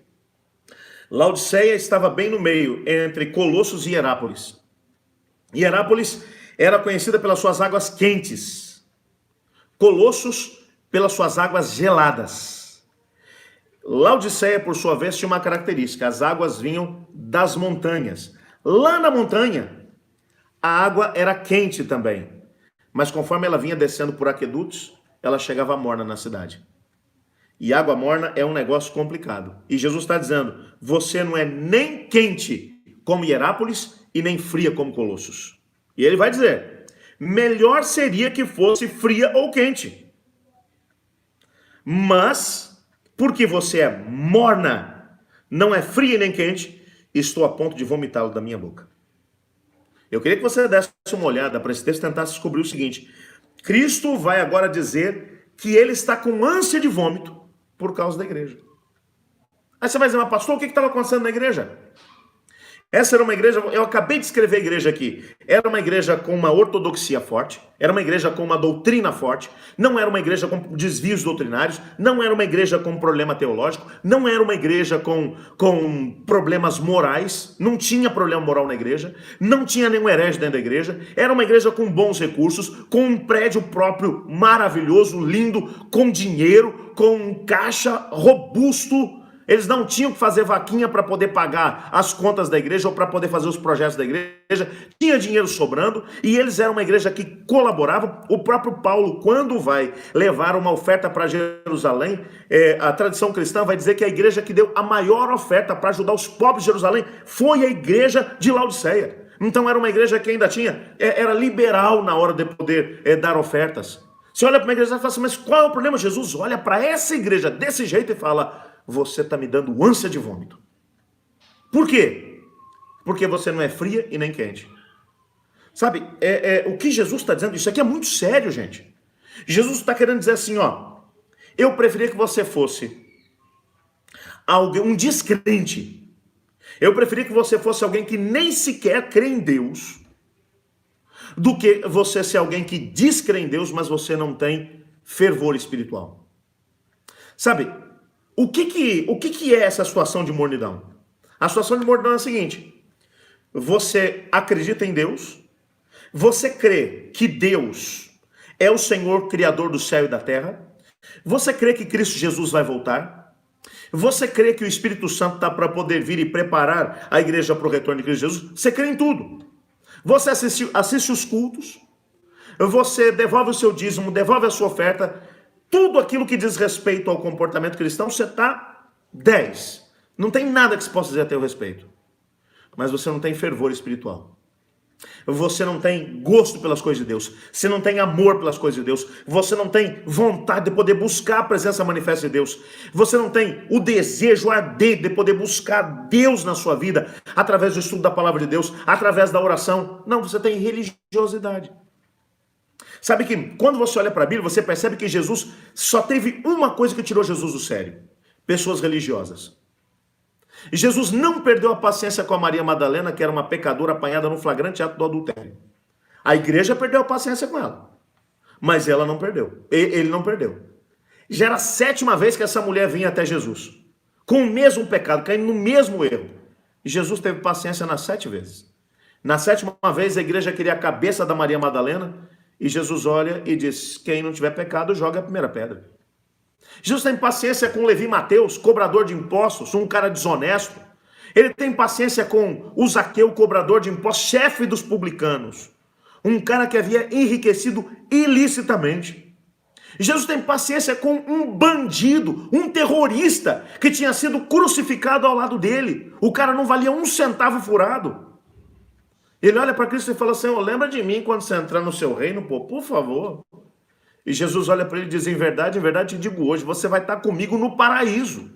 Laodiceia estava bem no meio, entre Colossos e Hierápolis. Hierápolis era conhecida pelas suas águas quentes. Colossos pelas suas águas geladas. Laodiceia, por sua vez, tinha uma característica. As águas vinham das montanhas. Lá na montanha, a água era quente também. Mas conforme ela vinha descendo por aquedutos, ela chegava morna na cidade. E água morna é um negócio complicado. E Jesus está dizendo, você não é nem quente como Hierápolis e nem fria como Colossos. E ele vai dizer, melhor seria que fosse fria ou quente. Mas, porque você é morna, não é fria nem quente, estou a ponto de vomitá-lo da minha boca. Eu queria que você desse uma olhada para esse texto e tentasse descobrir o seguinte. Cristo vai agora dizer que ele está com ânsia de vômito por causa da igreja. Aí você vai dizer, mas pastor, o que estava acontecendo na igreja? Essa era uma igreja, eu acabei de escrever a igreja aqui, era uma igreja com uma ortodoxia forte, era uma igreja com uma doutrina forte, não era uma igreja com desvios doutrinários, não era uma igreja com problema teológico, não era uma igreja com problemas morais, não tinha problema moral na igreja, não tinha nenhum herege dentro da igreja, era uma igreja com bons recursos, com um prédio próprio maravilhoso, lindo, com dinheiro, com um caixa robusto. Eles não tinham que fazer vaquinha para poder pagar as contas da igreja ou para poder fazer os projetos da igreja. Tinha dinheiro sobrando e eles eram uma igreja que colaborava. O próprio Paulo, quando vai levar uma oferta para Jerusalém, a tradição cristã vai dizer que a igreja que deu a maior oferta para ajudar os pobres de Jerusalém foi a igreja de Laodiceia. Então era uma igreja que ainda era liberal na hora de poder dar ofertas. Você olha para uma igreja e fala assim, mas qual é o problema? Jesus olha para essa igreja desse jeito e fala, você está me dando ânsia de vômito. Por quê? Porque você não é fria e nem quente. Sabe, o que Jesus está dizendo, isso aqui é muito sério, gente. Jesus está querendo dizer assim, ó, eu preferia que você fosse um descrente. Eu preferia que você fosse alguém que nem sequer crê em Deus, do que você ser alguém que diz crer em Deus, mas você não tem fervor espiritual. Sabe, o que é essa situação de mornidão? A situação de mornidão é a seguinte, você acredita em Deus, você crê que Deus é o Senhor Criador do céu e da terra, você crê que Cristo Jesus vai voltar, você crê que o Espírito Santo está para poder vir e preparar a igreja para o retorno de Cristo Jesus, você crê em tudo. Você assiste os cultos, você devolve o seu dízimo, devolve a sua oferta, tudo aquilo que diz respeito ao comportamento cristão, você está 10. Não tem nada que se possa dizer a teu respeito. Mas você não tem fervor espiritual. Você não tem gosto pelas coisas de Deus. Você não tem amor pelas coisas de Deus. Você não tem vontade de poder buscar a presença manifesta de Deus. Você não tem o desejo ardente de poder buscar Deus na sua vida, através do estudo da palavra de Deus, através da oração. Não, você tem religiosidade. Sabe que quando você olha para a Bíblia, você percebe que Jesus só teve uma coisa que tirou Jesus do sério: pessoas religiosas. E Jesus não perdeu a paciência com a Maria Madalena, que era uma pecadora apanhada no flagrante ato do adultério. A igreja perdeu a paciência com ela, mas ela não perdeu. Ele não perdeu. Já era a 7ª vez que essa mulher vinha até Jesus, com o mesmo pecado, caindo no mesmo erro. E Jesus teve paciência nas 7 vezes. Na 7ª vez, a igreja queria a cabeça da Maria Madalena, e Jesus olha e diz: quem não tiver pecado, joga a primeira pedra. Jesus tem paciência com Levi Mateus, cobrador de impostos, um cara desonesto. Ele tem paciência com o Zaqueu, cobrador de impostos, chefe dos publicanos. Um cara que havia enriquecido ilicitamente. Jesus tem paciência com um bandido, um terrorista, que tinha sido crucificado ao lado dele. O cara não valia um centavo furado. Ele olha para Cristo e fala: Senhor, lembra de mim quando você entrar no seu reino, pô, por favor. E Jesus olha para ele e diz: em verdade te digo hoje, você vai estar comigo no paraíso.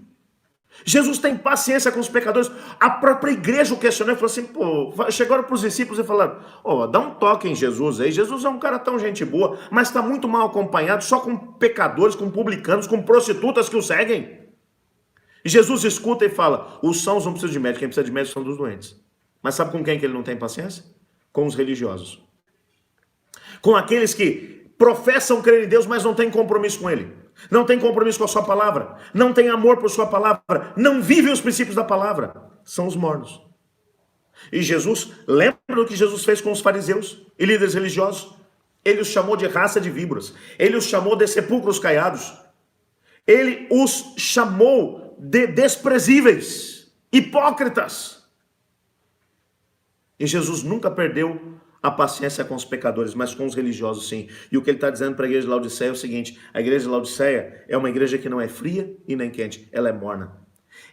Jesus tem paciência com os pecadores. A própria igreja o questionou e falou assim: pô, chegaram para os discípulos e falaram: dá um toque em Jesus aí. Jesus é um cara tão gente boa, mas está muito mal acompanhado, só com pecadores, com publicanos, com prostitutas que o seguem. E Jesus escuta e fala: os sãos não precisam de médico, quem precisa de médico são dos doentes. Mas sabe com quem que ele não tem paciência? Com os religiosos. Com aqueles que professam crer em Deus, mas não têm compromisso com ele. Não tem compromisso com a sua palavra. Não tem amor por sua palavra. Não vivem os princípios da palavra. São os mornos. E Jesus, lembra do que Jesus fez com os fariseus e líderes religiosos? Ele os chamou de raça de víboras. Ele os chamou de sepulcros caiados. Ele os chamou de desprezíveis, hipócritas. E Jesus nunca perdeu a paciência com os pecadores, mas com os religiosos sim. E o que ele está dizendo para a igreja de Laodiceia é o seguinte: a igreja de Laodiceia é uma igreja que não é fria e nem quente, ela é morna.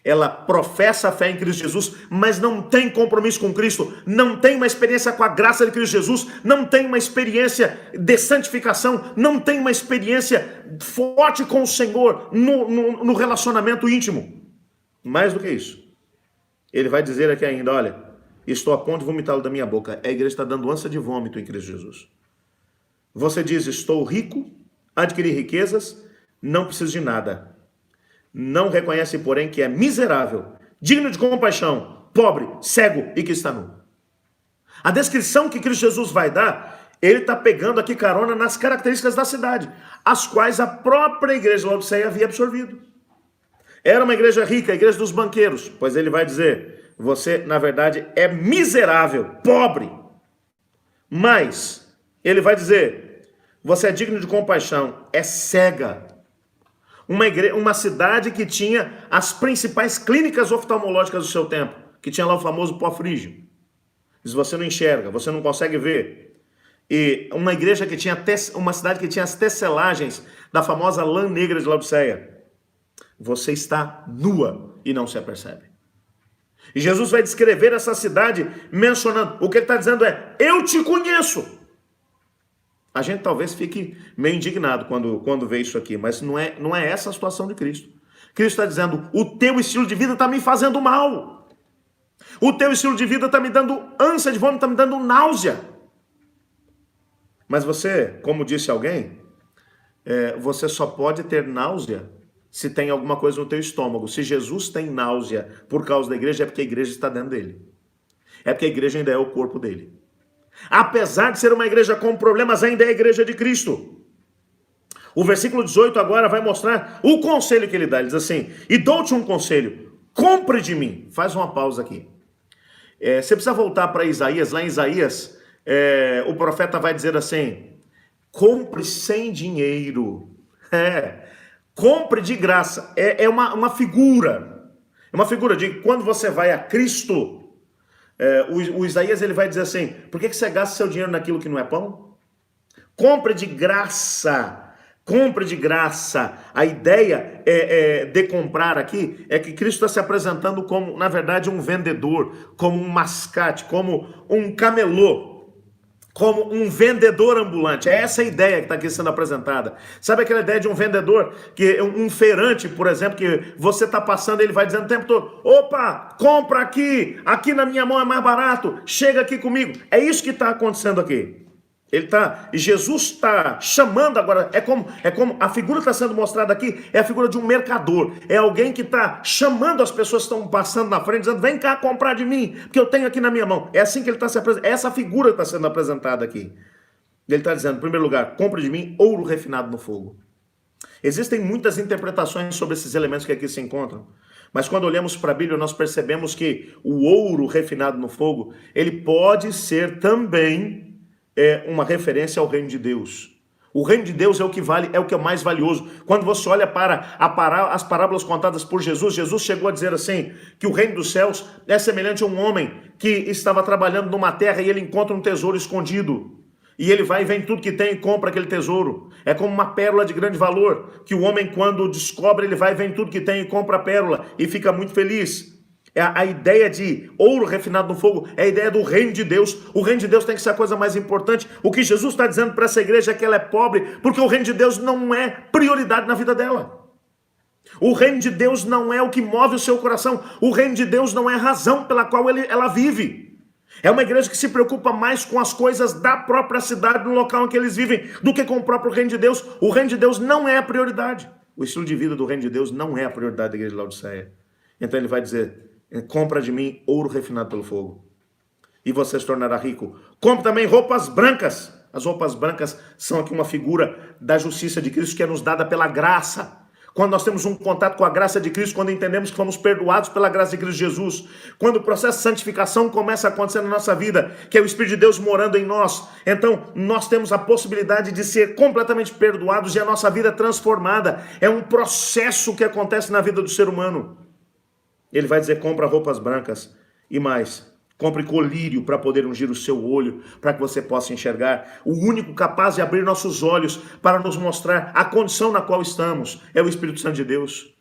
Ela professa a fé em Cristo Jesus, mas não tem compromisso com Cristo, não tem uma experiência com a graça de Cristo Jesus, não tem uma experiência de santificação, não tem uma experiência forte com o Senhor no relacionamento íntimo. Mais do que isso, ele vai dizer aqui ainda: olha, estou a ponto de vomitá-lo da minha boca. A igreja está dando ânsia de vômito em Cristo Jesus. Você diz: estou rico, adquiri riquezas, não preciso de nada. Não reconhece, porém, que é miserável, digno de compaixão, pobre, cego e que está nu. A descrição que Cristo Jesus vai dar, ele está pegando aqui carona nas características da cidade, as quais a própria igreja de Laodiceia havia absorvido. Era uma igreja rica, a igreja dos banqueiros, pois ele vai dizer: você, na verdade, é miserável, pobre. Mas, ele vai dizer: você é digno de compaixão, é cega. Uma cidade que tinha as principais clínicas oftalmológicas do seu tempo, que tinha lá o famoso pó frígio. Diz: você não enxerga, você não consegue ver. E uma igreja que tinha, uma cidade que tinha as tecelagens da famosa lã negra de Laodiceia. Você está nua e não se apercebe. E Jesus vai descrever essa cidade mencionando, o que ele está dizendo é: eu te conheço. A gente talvez fique meio indignado quando vê isso aqui, mas não é essa a situação de Cristo. Cristo está dizendo: o teu estilo de vida está me fazendo mal. O teu estilo de vida está me dando ânsia de vômito, está me dando náusea. Mas você, como disse alguém, você só pode ter náusea se tem alguma coisa no teu estômago. Se Jesus tem náusea por causa da igreja, é porque a igreja está dentro dele. É porque a igreja ainda é o corpo dele. Apesar de ser uma igreja com problemas, ainda é a igreja de Cristo. O versículo 18 agora vai mostrar o conselho que ele dá. Ele diz assim: e dou-te um conselho, compre de mim. Faz uma pausa aqui. Você precisa voltar para Isaías. Lá em Isaías, o profeta vai dizer assim: compre sem dinheiro. Compre de graça. É uma figura. É uma figura de quando você vai a Cristo. O Isaías ele vai dizer assim: por que você gasta seu dinheiro naquilo que não é pão? Compre de graça. Compre de graça. A ideia de comprar aqui é que Cristo está se apresentando como, na verdade, um vendedor, como um mascate, como um camelô, como um vendedor ambulante. É essa a ideia que está aqui sendo apresentada. Sabe aquela ideia de um vendedor, que um feirante, por exemplo, que você está passando, ele vai dizendo o tempo todo: opa, compra aqui na minha mão é mais barato, chega aqui comigo. É isso que está acontecendo aqui. E Jesus está chamando agora, é como a figura que está sendo mostrada aqui, é a figura de um mercador, é alguém que está chamando as pessoas que estão passando na frente, dizendo, vem cá comprar de mim, porque eu tenho aqui na minha mão. É assim que ele está se apresentando, essa figura que está sendo apresentada aqui. Ele está dizendo, em primeiro lugar, compre de mim ouro refinado no fogo. Existem muitas interpretações sobre esses elementos que aqui se encontram, mas quando olhamos para a Bíblia, nós percebemos que o ouro refinado no fogo, ele pode ser também uma referência ao reino de Deus. O reino de Deus é o que vale, é o que é mais valioso. Quando você olha para as parábolas contadas por Jesus, Jesus chegou a dizer assim, que o reino dos céus é semelhante a um homem que estava trabalhando numa terra e ele encontra um tesouro escondido. E ele vai e vende tudo que tem e compra aquele tesouro. É como uma pérola de grande valor, que o homem quando descobre, ele vai e vende tudo que tem e compra a pérola e fica muito feliz. A ideia de ouro refinado no fogo é a ideia do reino de Deus. O reino de Deus tem que ser a coisa mais importante. O que Jesus está dizendo para essa igreja é que ela é pobre, porque o reino de Deus não é prioridade na vida dela. O reino de Deus não é o que move o seu coração. O reino de Deus não é a razão pela qual ela vive. É uma igreja que se preocupa mais com as coisas da própria cidade, no local em que eles vivem, do que com o próprio reino de Deus. O reino de Deus não é a prioridade. O estilo de vida do reino de Deus não é a prioridade da igreja de Laodiceia. Então ele vai dizer, compra de mim ouro refinado pelo fogo, e você se tornará rico. Compre também roupas brancas. As roupas brancas são aqui uma figura da justiça de Cristo que é nos dada pela graça. Quando nós temos um contato com a graça de Cristo, quando entendemos que fomos perdoados pela graça de Cristo Jesus, quando o processo de santificação começa a acontecer na nossa vida, que é o Espírito de Deus morando em nós, então nós temos a possibilidade de ser completamente perdoados e a nossa vida transformada. É um processo que acontece na vida do ser humano. Ele vai dizer, compra roupas brancas e mais, compre colírio para poder ungir o seu olho, para que você possa enxergar. O único capaz de abrir nossos olhos para nos mostrar a condição na qual estamos é o Espírito Santo de Deus.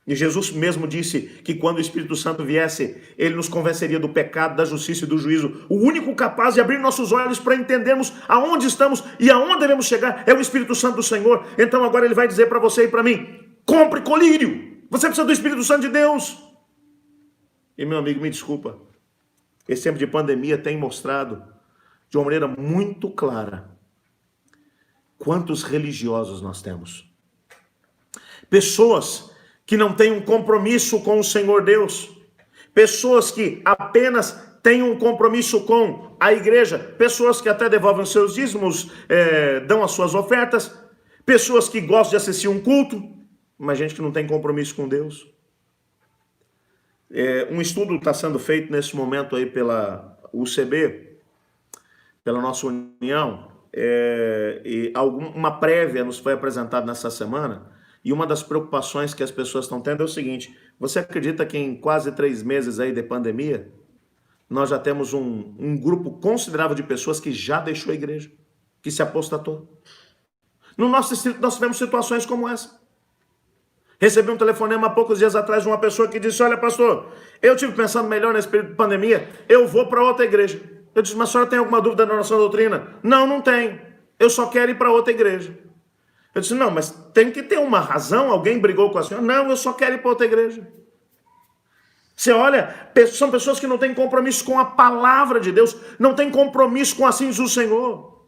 E Jesus mesmo disse que quando o Espírito Santo viesse, ele nos convenceria do pecado, da justiça e do juízo. O único capaz de abrir nossos olhos para entendermos aonde estamos e aonde devemos chegar é o Espírito Santo do Senhor. Então agora ele vai dizer para você e para mim, compre colírio. Você precisa do Espírito Santo de Deus. E meu amigo, me desculpa, esse tempo de pandemia tem mostrado de uma maneira muito clara quantos religiosos nós temos. Pessoas que não têm um compromisso com o Senhor Deus. Pessoas que apenas têm um compromisso com a igreja. Pessoas que até devolvem os seus dízimos, dão as suas ofertas. Pessoas que gostam de assistir um culto. Mas gente que não tem compromisso com Deus. Um estudo está sendo feito nesse momento aí pela UCB, pela nossa união, e uma prévia nos foi apresentada nessa semana, e uma das preocupações que as pessoas estão tendo é o seguinte, você acredita que em quase 3 meses aí de pandemia, nós já temos um grupo considerável de pessoas que já deixou a igreja, que se apostatou. No nosso distrito nós tivemos situações como essa. Recebi um telefonema há poucos dias atrás de uma pessoa que disse, olha pastor, eu tive pensando melhor nesse período de pandemia, eu vou para outra igreja. Eu disse, mas a senhora tem alguma dúvida na nossa doutrina? Não, não tem. Eu só quero ir para outra igreja. Eu disse, não, mas tem que ter uma razão, alguém brigou com a senhora? Não, eu só quero ir para outra igreja. Você olha, são pessoas que não têm compromisso com a palavra de Deus, não têm compromisso com assim diz o Senhor.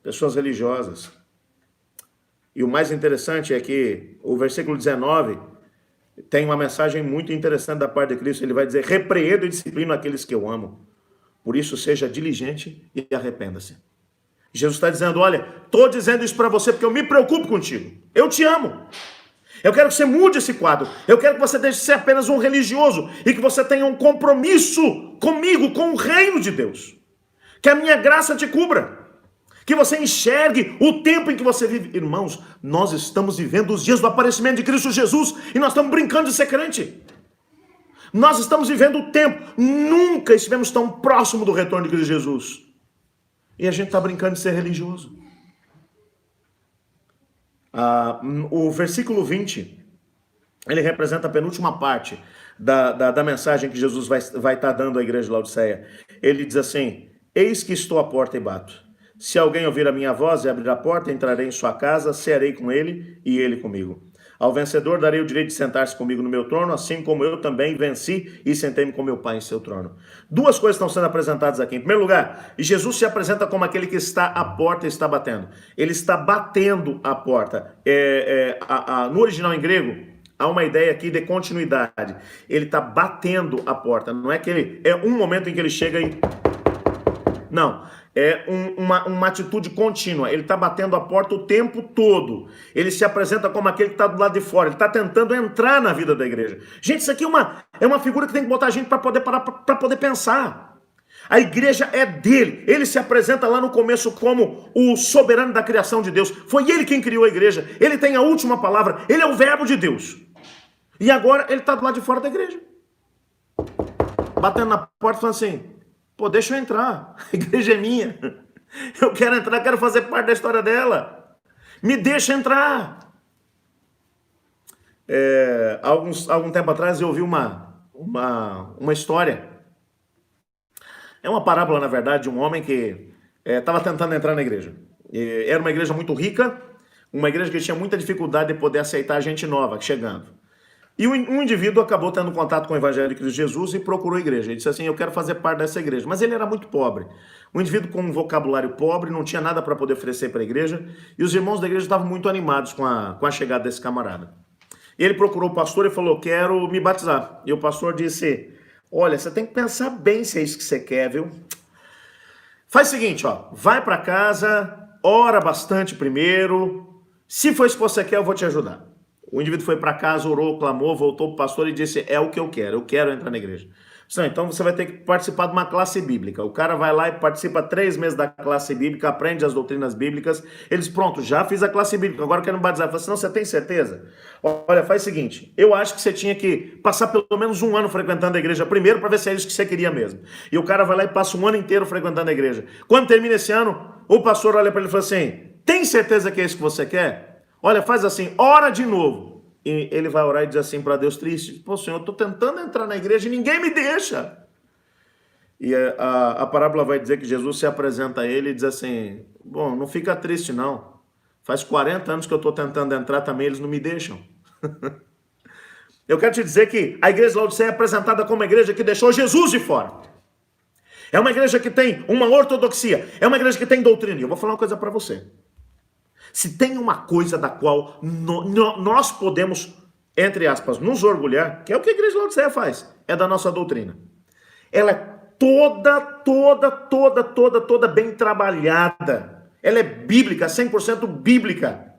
Pessoas religiosas. E o mais interessante é que o versículo 19 tem uma mensagem muito interessante da parte de Cristo. Ele vai dizer, repreendo e disciplino aqueles que eu amo. Por isso seja diligente e arrependa-se. Jesus está dizendo, olha, estou dizendo isso para você porque eu me preocupo contigo. Eu te amo. Eu quero que você mude esse quadro. Eu quero que você deixe de ser apenas um religioso e que você tenha um compromisso comigo, com o reino de Deus. Que a minha graça te cubra. Que você enxergue o tempo em que você vive. Irmãos, nós estamos vivendo os dias do aparecimento de Cristo Jesus e nós estamos brincando de ser crente. Nós estamos vivendo o tempo. Nunca estivemos tão próximo do retorno de Cristo Jesus. E a gente está brincando de ser religioso. O versículo 20, ele representa a penúltima parte da mensagem que Jesus vai estar dando à igreja de Laodiceia. Ele diz assim, eis que estou à porta e bato. Se alguém ouvir a minha voz e abrir a porta, entrarei em sua casa, cearei com ele e ele comigo. Ao vencedor darei o direito de sentar-se comigo no meu trono, assim como eu também venci e sentei-me com meu Pai em seu trono. Duas coisas estão sendo apresentadas aqui. Em primeiro lugar, Jesus se apresenta como aquele que está à porta e está batendo. Ele está batendo a porta. No original em grego, há uma ideia aqui de continuidade. Ele está batendo a porta. Não é que ele... É um momento em que ele chega e... Não, é uma atitude contínua. Ele está batendo a porta o tempo todo. Ele se apresenta como aquele que está do lado de fora. Ele está tentando entrar na vida da igreja. Gente, isso aqui é uma figura que tem que botar a gente para poder parar, para poder pensar. A igreja é dele. Ele se apresenta lá no começo como o soberano da criação de Deus. Foi ele quem criou a igreja. Ele tem a última palavra. Ele é o verbo de Deus. E agora ele está do lado de fora da igreja. Batendo na porta falando assim... Pô, deixa eu entrar. A igreja é minha. Eu quero entrar, quero fazer parte da história dela. Me deixa entrar. Algum tempo atrás eu ouvi uma história. É uma parábola, na verdade, de um homem que estava tentando entrar na igreja. Era uma igreja muito rica, uma igreja que tinha muita dificuldade de poder aceitar gente nova chegando. E um indivíduo acabou tendo contato com o Evangelho de Cristo Jesus e procurou a igreja. Ele disse assim, eu quero fazer parte dessa igreja. Mas ele era muito pobre. Um indivíduo com um vocabulário pobre, não tinha nada para poder oferecer para a igreja. E os irmãos da igreja estavam muito animados com a chegada desse camarada. E ele procurou o pastor e falou, quero me batizar. E o pastor disse, olha, você tem que pensar bem se é isso que você quer, viu? Faz o seguinte, ó, vai para casa, ora bastante primeiro. Se for isso que você quer, eu vou te ajudar. O indivíduo foi para casa, orou, clamou, voltou para o pastor e disse, é o que eu quero entrar na igreja. Então você vai ter que participar de uma classe bíblica. O cara vai lá e participa 3 meses da classe bíblica, aprende as doutrinas bíblicas. Eles, pronto, já fiz a classe bíblica, agora quero me batizar. Eu falei assim, não, você tem certeza? Olha, faz o seguinte, eu acho que você tinha que passar pelo menos 1 ano frequentando a igreja primeiro para ver se é isso que você queria mesmo. E o cara vai lá e passa 1 ano inteiro frequentando a igreja. Quando termina esse ano, o pastor olha para ele e fala assim, tem certeza que é isso que você quer? Olha, faz assim, ora de novo. E ele vai orar e diz assim para Deus, triste, pô, Senhor, eu estou tentando entrar na igreja e ninguém me deixa. E a parábola vai dizer que Jesus se apresenta a ele e diz assim, bom, não fica triste não. Faz 40 anos que eu estou tentando entrar também, eles não me deixam. Eu quero te dizer que a igreja de Laodiceia é apresentada como uma igreja que deixou Jesus de fora. É uma igreja que tem uma ortodoxia, é uma igreja que tem doutrina. E eu vou falar uma coisa para você. Se tem uma coisa da qual nós podemos, entre aspas, nos orgulhar, que é o que a igreja de Laodiceia faz, é da nossa doutrina. Ela é toda bem trabalhada. Ela é bíblica, 100% bíblica.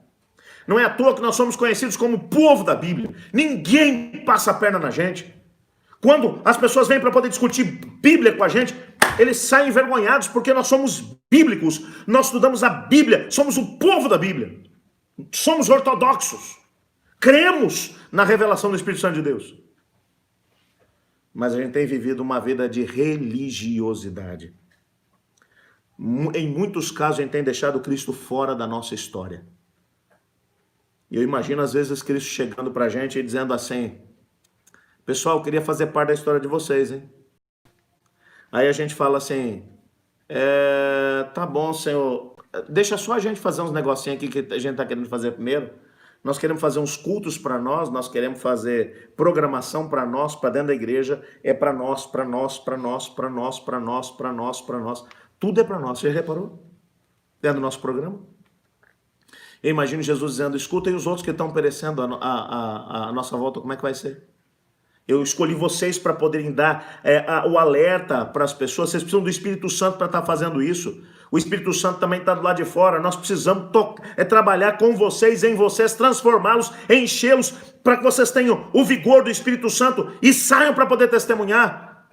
Não é à toa que nós somos conhecidos como o povo da Bíblia. Ninguém passa a perna na gente. Quando as pessoas vêm para poder discutir Bíblia com a gente, eles saem envergonhados porque nós somos bíblicos, nós estudamos a Bíblia, somos o povo da Bíblia, somos ortodoxos, cremos na revelação do Espírito Santo de Deus. Mas a gente tem vivido uma vida de religiosidade. Em muitos casos a gente tem deixado Cristo fora da nossa história. E eu imagino às vezes Cristo chegando para a gente e dizendo assim, pessoal, eu queria fazer parte da história de vocês, hein? Aí a gente fala assim, tá bom, Senhor, deixa só a gente fazer uns negocinhos aqui que a gente está querendo fazer primeiro. Nós queremos fazer uns cultos para nós queremos fazer programação para nós, para dentro da igreja, é para nós. Tudo é para nós, você já reparou? Dentro do nosso programa. Eu imagino Jesus dizendo, escuta e os outros que estão perecendo a nossa volta, como é que vai ser? Eu escolhi vocês para poderem dar o alerta para as pessoas. Vocês precisam do Espírito Santo para estar fazendo isso. O Espírito Santo também está do lado de fora. Nós precisamos trabalhar com vocês, em vocês, transformá-los, enchê-los, para que vocês tenham o vigor do Espírito Santo e saiam para poder testemunhar.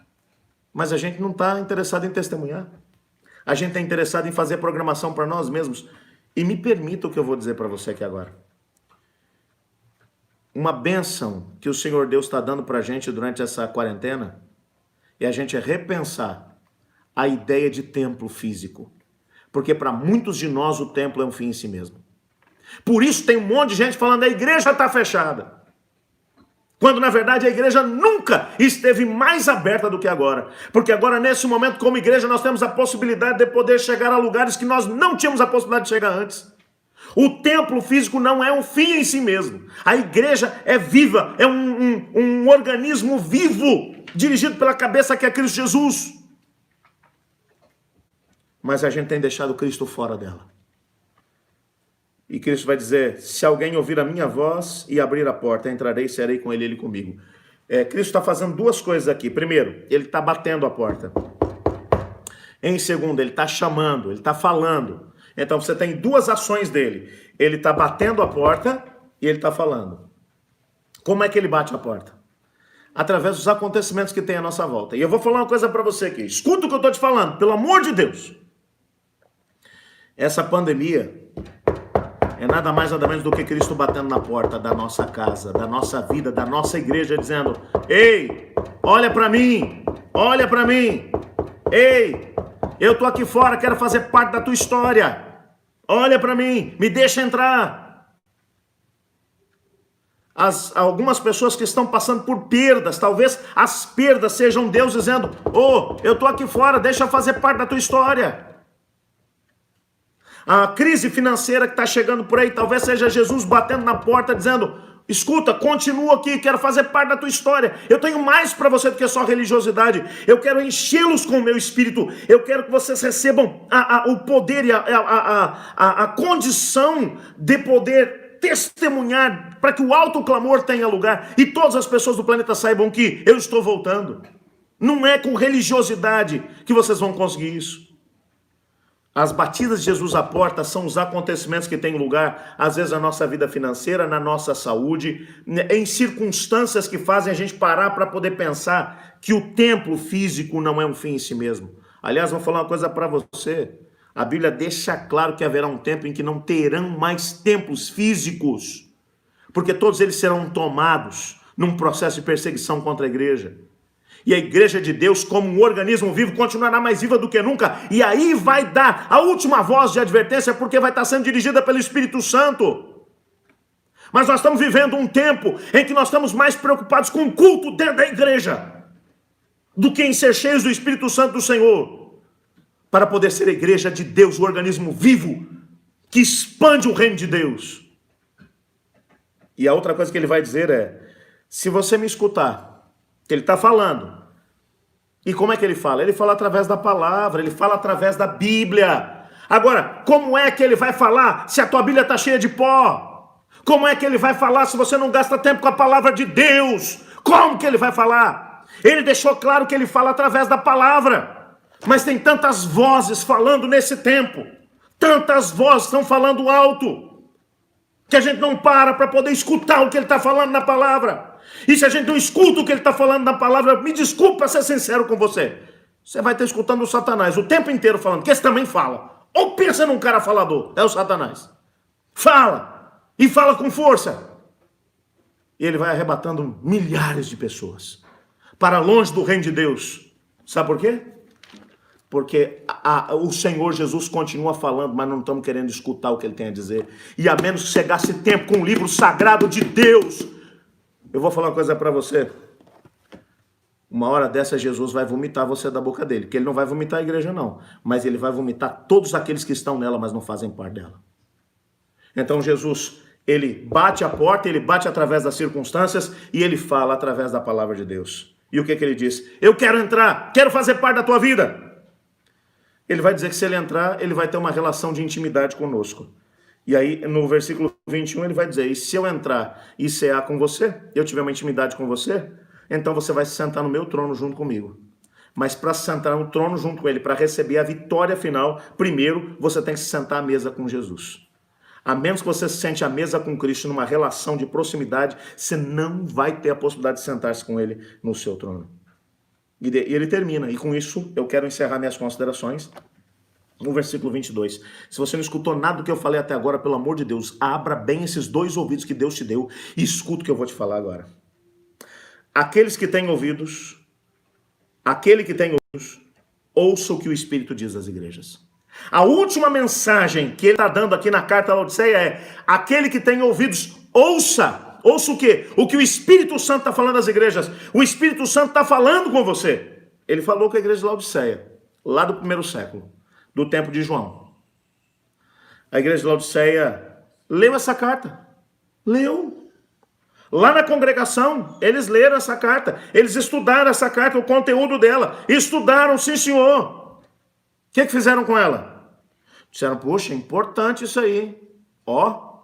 Mas a gente não está interessado em testemunhar. A gente está interessado em fazer programação para nós mesmos. E me permita o que eu vou dizer para você aqui agora. Uma bênção que o Senhor Deus está dando para a gente durante essa quarentena é a gente repensar a ideia de templo físico. Porque para muitos de nós o templo é um fim em si mesmo. Por isso tem um monte de gente falando a igreja está fechada. Quando na verdade a igreja nunca esteve mais aberta do que agora. Porque agora nesse momento como igreja nós temos a possibilidade de poder chegar a lugares que nós não tínhamos a possibilidade de chegar antes. O templo físico não é um fim em si mesmo. A igreja é viva, é um organismo vivo, dirigido pela cabeça que é Cristo Jesus. Mas a gente tem deixado Cristo fora dela. E Cristo vai dizer, se alguém ouvir a minha voz e abrir a porta, entrarei e serei com ele, ele comigo. Cristo está fazendo duas coisas aqui. Primeiro, ele está batendo a porta. Em segundo, ele está chamando, ele está falando. Então você tem duas ações dele. Ele está batendo a porta e ele está falando. Como é que ele bate a porta? Através dos acontecimentos que tem à nossa volta. E eu vou falar uma coisa para você aqui. Escuta o que eu estou te falando, pelo amor de Deus. Essa pandemia é nada mais nada menos do que Cristo batendo na porta da nossa casa, da nossa vida, da nossa igreja, dizendo, ei, olha para mim, olha para mim, ei, eu estou aqui fora, quero fazer parte da tua história, olha para mim, me deixa entrar. Algumas pessoas que estão passando por perdas, talvez as perdas sejam Deus dizendo, eu estou aqui fora, deixa eu fazer parte da tua história. A crise financeira que está chegando por aí, talvez seja Jesus batendo na porta dizendo, escuta, continua aqui, quero fazer parte da tua história. Eu tenho mais para você do que só religiosidade. Eu quero enchê-los com o meu espírito. Eu quero que vocês recebam o poder e a condição de poder testemunhar para que o alto clamor tenha lugar e todas as pessoas do planeta saibam que eu estou voltando. Não é com religiosidade que vocês vão conseguir isso. As batidas de Jesus à porta são os acontecimentos que têm lugar, às vezes, na nossa vida financeira, na nossa saúde, em circunstâncias que fazem a gente parar para poder pensar que o templo físico não é um fim em si mesmo. Aliás, vou falar uma coisa para você. A Bíblia deixa claro que haverá um tempo em que não terão mais templos físicos, porque todos eles serão tomados num processo de perseguição contra a igreja. E a igreja de Deus, como um organismo vivo, continuará mais viva do que nunca. E aí vai dar a última voz de advertência, porque vai estar sendo dirigida pelo Espírito Santo. Mas nós estamos vivendo um tempo em que nós estamos mais preocupados com o culto dentro da igreja do que em ser cheios do Espírito Santo do Senhor, para poder ser a igreja de Deus, o organismo vivo que expande o reino de Deus. E a outra coisa que ele vai dizer é, se você me escutar, que ele está falando. E como é que ele fala? Ele fala através da palavra, ele fala através da Bíblia. Agora, como é que ele vai falar se a tua Bíblia está cheia de pó? Como é que ele vai falar se você não gasta tempo com a palavra de Deus? Como que ele vai falar? Ele deixou claro que ele fala através da palavra. Mas tem tantas vozes falando nesse tempo. Tantas vozes estão falando alto, que a gente não para poder escutar o que ele está falando na palavra. E se a gente não escuta o que ele está falando na palavra, me desculpa ser sincero com você, você vai estar escutando o Satanás o tempo inteiro falando, que esse também fala. Ou pensa num cara falador, é o Satanás. Fala, e fala com força. E ele vai arrebatando milhares de pessoas para longe do reino de Deus. Sabe por quê? Porque o Senhor Jesus continua falando, mas não estamos querendo escutar o que ele tem a dizer. E a menos que você gaste tempo com o livro sagrado de Deus. Eu vou falar uma coisa para você. Uma hora dessa Jesus vai vomitar você da boca dele. Porque ele não vai vomitar a igreja não. Mas ele vai vomitar todos aqueles que estão nela, mas não fazem parte dela. Então Jesus, ele bate a porta, ele bate através das circunstâncias e ele fala através da palavra de Deus. E o que ele diz? Eu quero entrar, quero fazer parte da tua vida. Ele vai dizer que se ele entrar, ele vai ter uma relação de intimidade conosco. E aí, no versículo 21, ele vai dizer, e se eu entrar e cear com você, eu tiver uma intimidade com você, então você vai se sentar no meu trono junto comigo. Mas para se sentar no trono junto com ele, para receber a vitória final, primeiro você tem que se sentar à mesa com Jesus. A menos que você se sente à mesa com Cristo numa relação de proximidade, você não vai ter a possibilidade de sentar-se com ele no seu trono. E ele termina, e com isso eu quero encerrar minhas considerações. No versículo 22, se você não escutou nada do que eu falei até agora, pelo amor de Deus, abra bem esses dois ouvidos que Deus te deu e escuta o que eu vou te falar agora. Aqueles que têm ouvidos, aquele que tem ouvidos, ouça o que o Espírito diz às igrejas. A última mensagem que ele está dando aqui na carta à Laodiceia é, aquele que tem ouvidos, ouça. Ouça o quê? O que o Espírito Santo está falando às igrejas. O Espírito Santo está falando com você. Ele falou com a igreja de Laodiceia, lá do primeiro século. Do tempo de João. A igreja de Laodiceia leu essa carta. Leu. Lá na congregação, eles leram essa carta. Eles estudaram essa carta, o conteúdo dela. Estudaram, sim, senhor. O que fizeram com ela? Disseram, poxa, é importante isso aí. Ó,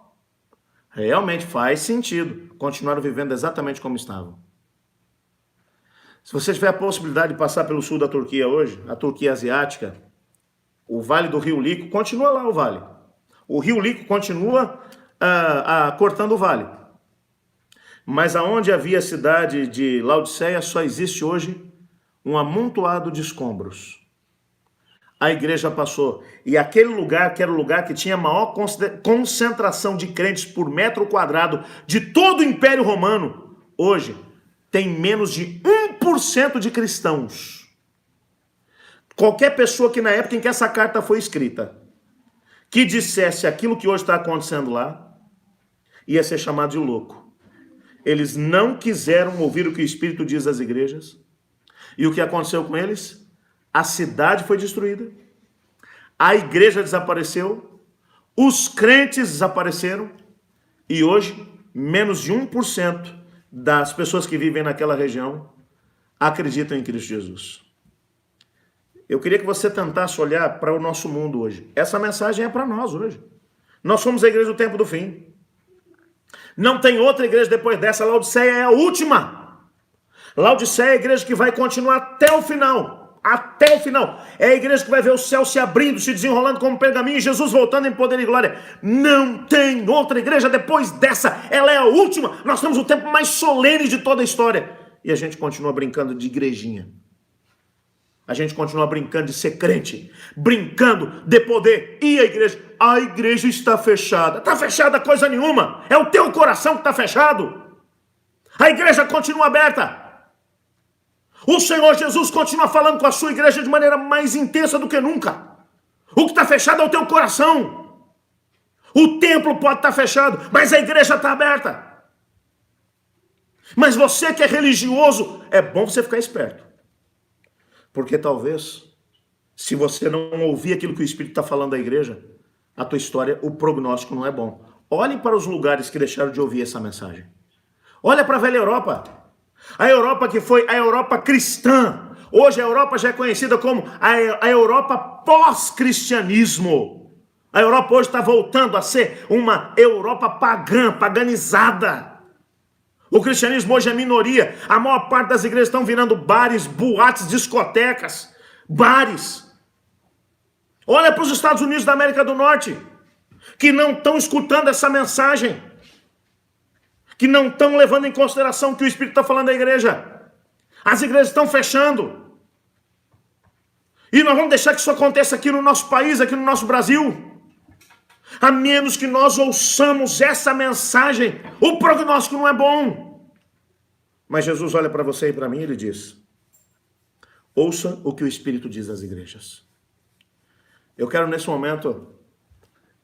realmente faz sentido. Continuaram vivendo exatamente como estavam. Se você tiver a possibilidade de passar pelo sul da Turquia hoje, a Turquia asiática, o Vale do Rio Lico, continua lá o vale. O Rio Lico continua cortando o vale. Mas aonde havia a cidade de Laodiceia, só existe hoje um amontoado de escombros. A igreja passou. E aquele lugar, que era o lugar que tinha a maior concentração de crentes por metro quadrado de todo o Império Romano, hoje tem menos de 1% de cristãos. Qualquer pessoa que na época em que essa carta foi escrita, que dissesse aquilo que hoje está acontecendo lá, ia ser chamado de louco. Eles não quiseram ouvir o que o Espírito diz às igrejas. E o que aconteceu com eles? A cidade foi destruída. A igreja desapareceu. Os crentes desapareceram. E hoje, menos de 1% das pessoas que vivem naquela região acreditam em Cristo Jesus. Eu queria que você tentasse olhar para o nosso mundo hoje. Essa mensagem é para nós hoje. Nós somos a igreja do tempo do fim. Não tem outra igreja depois dessa. Laodiceia é a última. Laodiceia é a igreja que vai continuar até o final. Até o final. É a igreja que vai ver o céu se abrindo, se desenrolando como pergaminho e Jesus voltando em poder e glória. Não tem outra igreja depois dessa. Ela é a última. Nós temos o tempo mais solene de toda a história. E a gente continua brincando de igrejinha. A gente continua brincando de ser crente, brincando de poder. E a igreja está fechada. Está fechada coisa nenhuma. É o teu coração que está fechado. A igreja continua aberta. O Senhor Jesus continua falando com a sua igreja de maneira mais intensa do que nunca. O que está fechado é o teu coração. O templo pode estar fechado, mas a igreja está aberta. Mas você que é religioso, é bom você ficar esperto. Porque talvez, se você não ouvir aquilo que o Espírito está falando da igreja, a tua história, o prognóstico não é bom. Olhem para os lugares que deixaram de ouvir essa mensagem. Olha para a velha Europa. A Europa que foi a Europa cristã. Hoje a Europa já é conhecida como a Europa pós-cristianismo. A Europa hoje está voltando a ser uma Europa pagã, paganizada. O cristianismo hoje é minoria. A maior parte das igrejas estão virando bares, boates, discotecas, bares. Olha para os Estados Unidos da América do Norte, que não estão escutando essa mensagem, que não estão levando em consideração o que o Espírito está falando da igreja. As igrejas estão fechando. E nós vamos deixar que isso aconteça aqui no nosso país, aqui no nosso Brasil. A menos que nós ouçamos essa mensagem, o prognóstico não é bom. Mas Jesus olha para você e para mim e ele diz: ouça o que o Espírito diz às igrejas. Eu quero nesse momento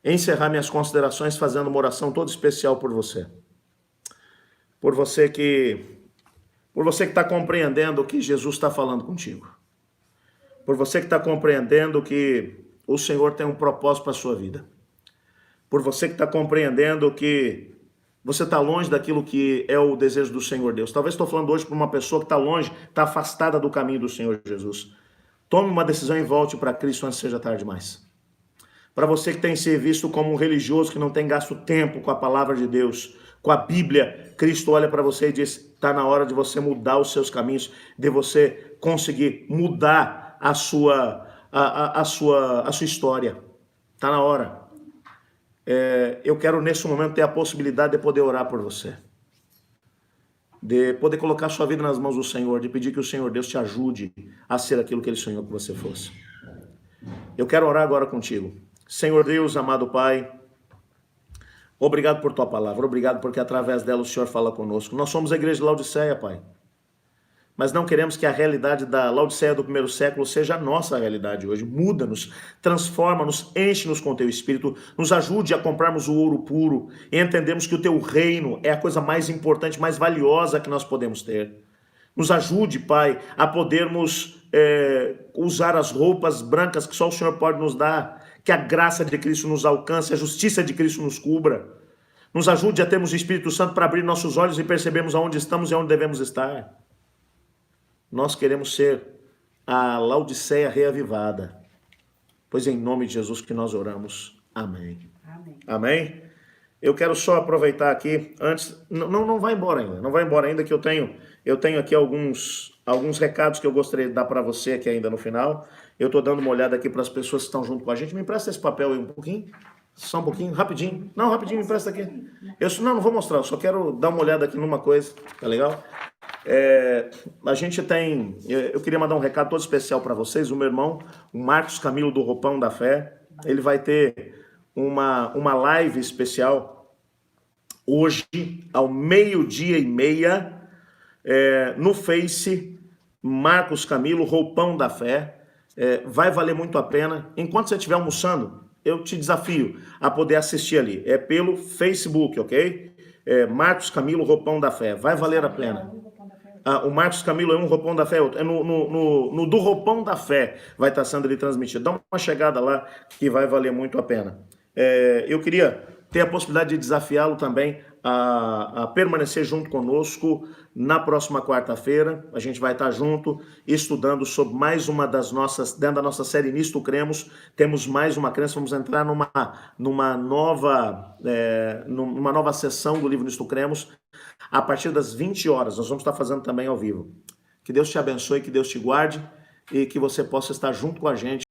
encerrar minhas considerações fazendo uma oração toda especial por você. Por você que está compreendendo o que Jesus está falando contigo. Por você que está compreendendo que o Senhor tem um propósito para a sua vida. Por você que está compreendendo que você está longe daquilo que é o desejo do Senhor Deus. Talvez estou falando hoje para uma pessoa que está longe, está afastada do caminho do Senhor Jesus. Tome uma decisão e volte para Cristo antes que seja tarde demais. Para você que tem se visto como um religioso que não tem gasto tempo com a palavra de Deus, com a Bíblia, Cristo olha para você e diz: está na hora de você mudar os seus caminhos, de você conseguir mudar a sua história. Está na hora. Eu quero nesse momento ter a possibilidade de poder orar por você, de poder colocar sua vida nas mãos do Senhor, de pedir que o Senhor Deus te ajude a ser aquilo que Ele sonhou que você fosse. Eu quero orar agora contigo. Senhor Deus, amado Pai, obrigado por Tua palavra, obrigado porque através dela o Senhor fala conosco. Nós somos a igreja de Laodiceia, Pai. Mas não queremos que a realidade da Laodiceia do primeiro século seja a nossa realidade hoje. Muda-nos, transforma-nos, enche-nos com o Teu Espírito, nos ajude a comprarmos o ouro puro e entendemos que o Teu reino é a coisa mais importante, mais valiosa que nós podemos ter. Nos ajude, Pai, a podermos usar as roupas brancas que só o Senhor pode nos dar, Que a graça de Cristo nos alcance, a justiça de Cristo nos cubra. Nos ajude a termos o Espírito Santo para abrir nossos olhos e percebermos aonde estamos e aonde devemos estar. Nós queremos ser a Laodiceia reavivada. Pois é em nome de Jesus que nós oramos. Amém. Amém. Amém? Eu quero só aproveitar aqui, antes, não vai embora ainda, não vai embora ainda, que eu tenho aqui alguns recados que eu gostaria de dar para você aqui ainda no final. Eu estou dando uma olhada aqui para as pessoas que estão junto com a gente. Me empresta esse papel aí um pouquinho? Só um pouquinho, rapidinho. Não, rapidinho, me empresta aqui. Não vou mostrar, eu só quero dar uma olhada aqui numa coisa, tá legal? A gente tem, eu queria mandar um recado todo especial para vocês. O meu irmão, o Marcos Camilo do Roupão da Fé, ele vai ter uma live especial hoje, ao 12:30, no Face, Marcos Camilo, Roupão da Fé. Vai valer muito a pena. Enquanto você estiver almoçando, eu te desafio a poder assistir ali. É pelo Facebook, ok? Marcos Camilo, Roupão da Fé. Vai valer a pena. O Marcos Camilo é um, Roupão da Fé é outro. No do Roupão da Fé vai estar sendo ali transmitido. Dá uma chegada lá que vai valer muito a pena. Eu queria ter a possibilidade de desafiá-lo também a permanecer junto conosco na próxima quarta-feira. A gente vai estar junto estudando sobre mais uma das nossas, dentro da nossa série Nisto Cremos, temos mais uma crença. Vamos entrar numa nova sessão do livro Nisto Cremos, a partir das 20 horas. Nós vamos estar fazendo também ao vivo. Que Deus te abençoe, que Deus te guarde e que você possa estar junto com a gente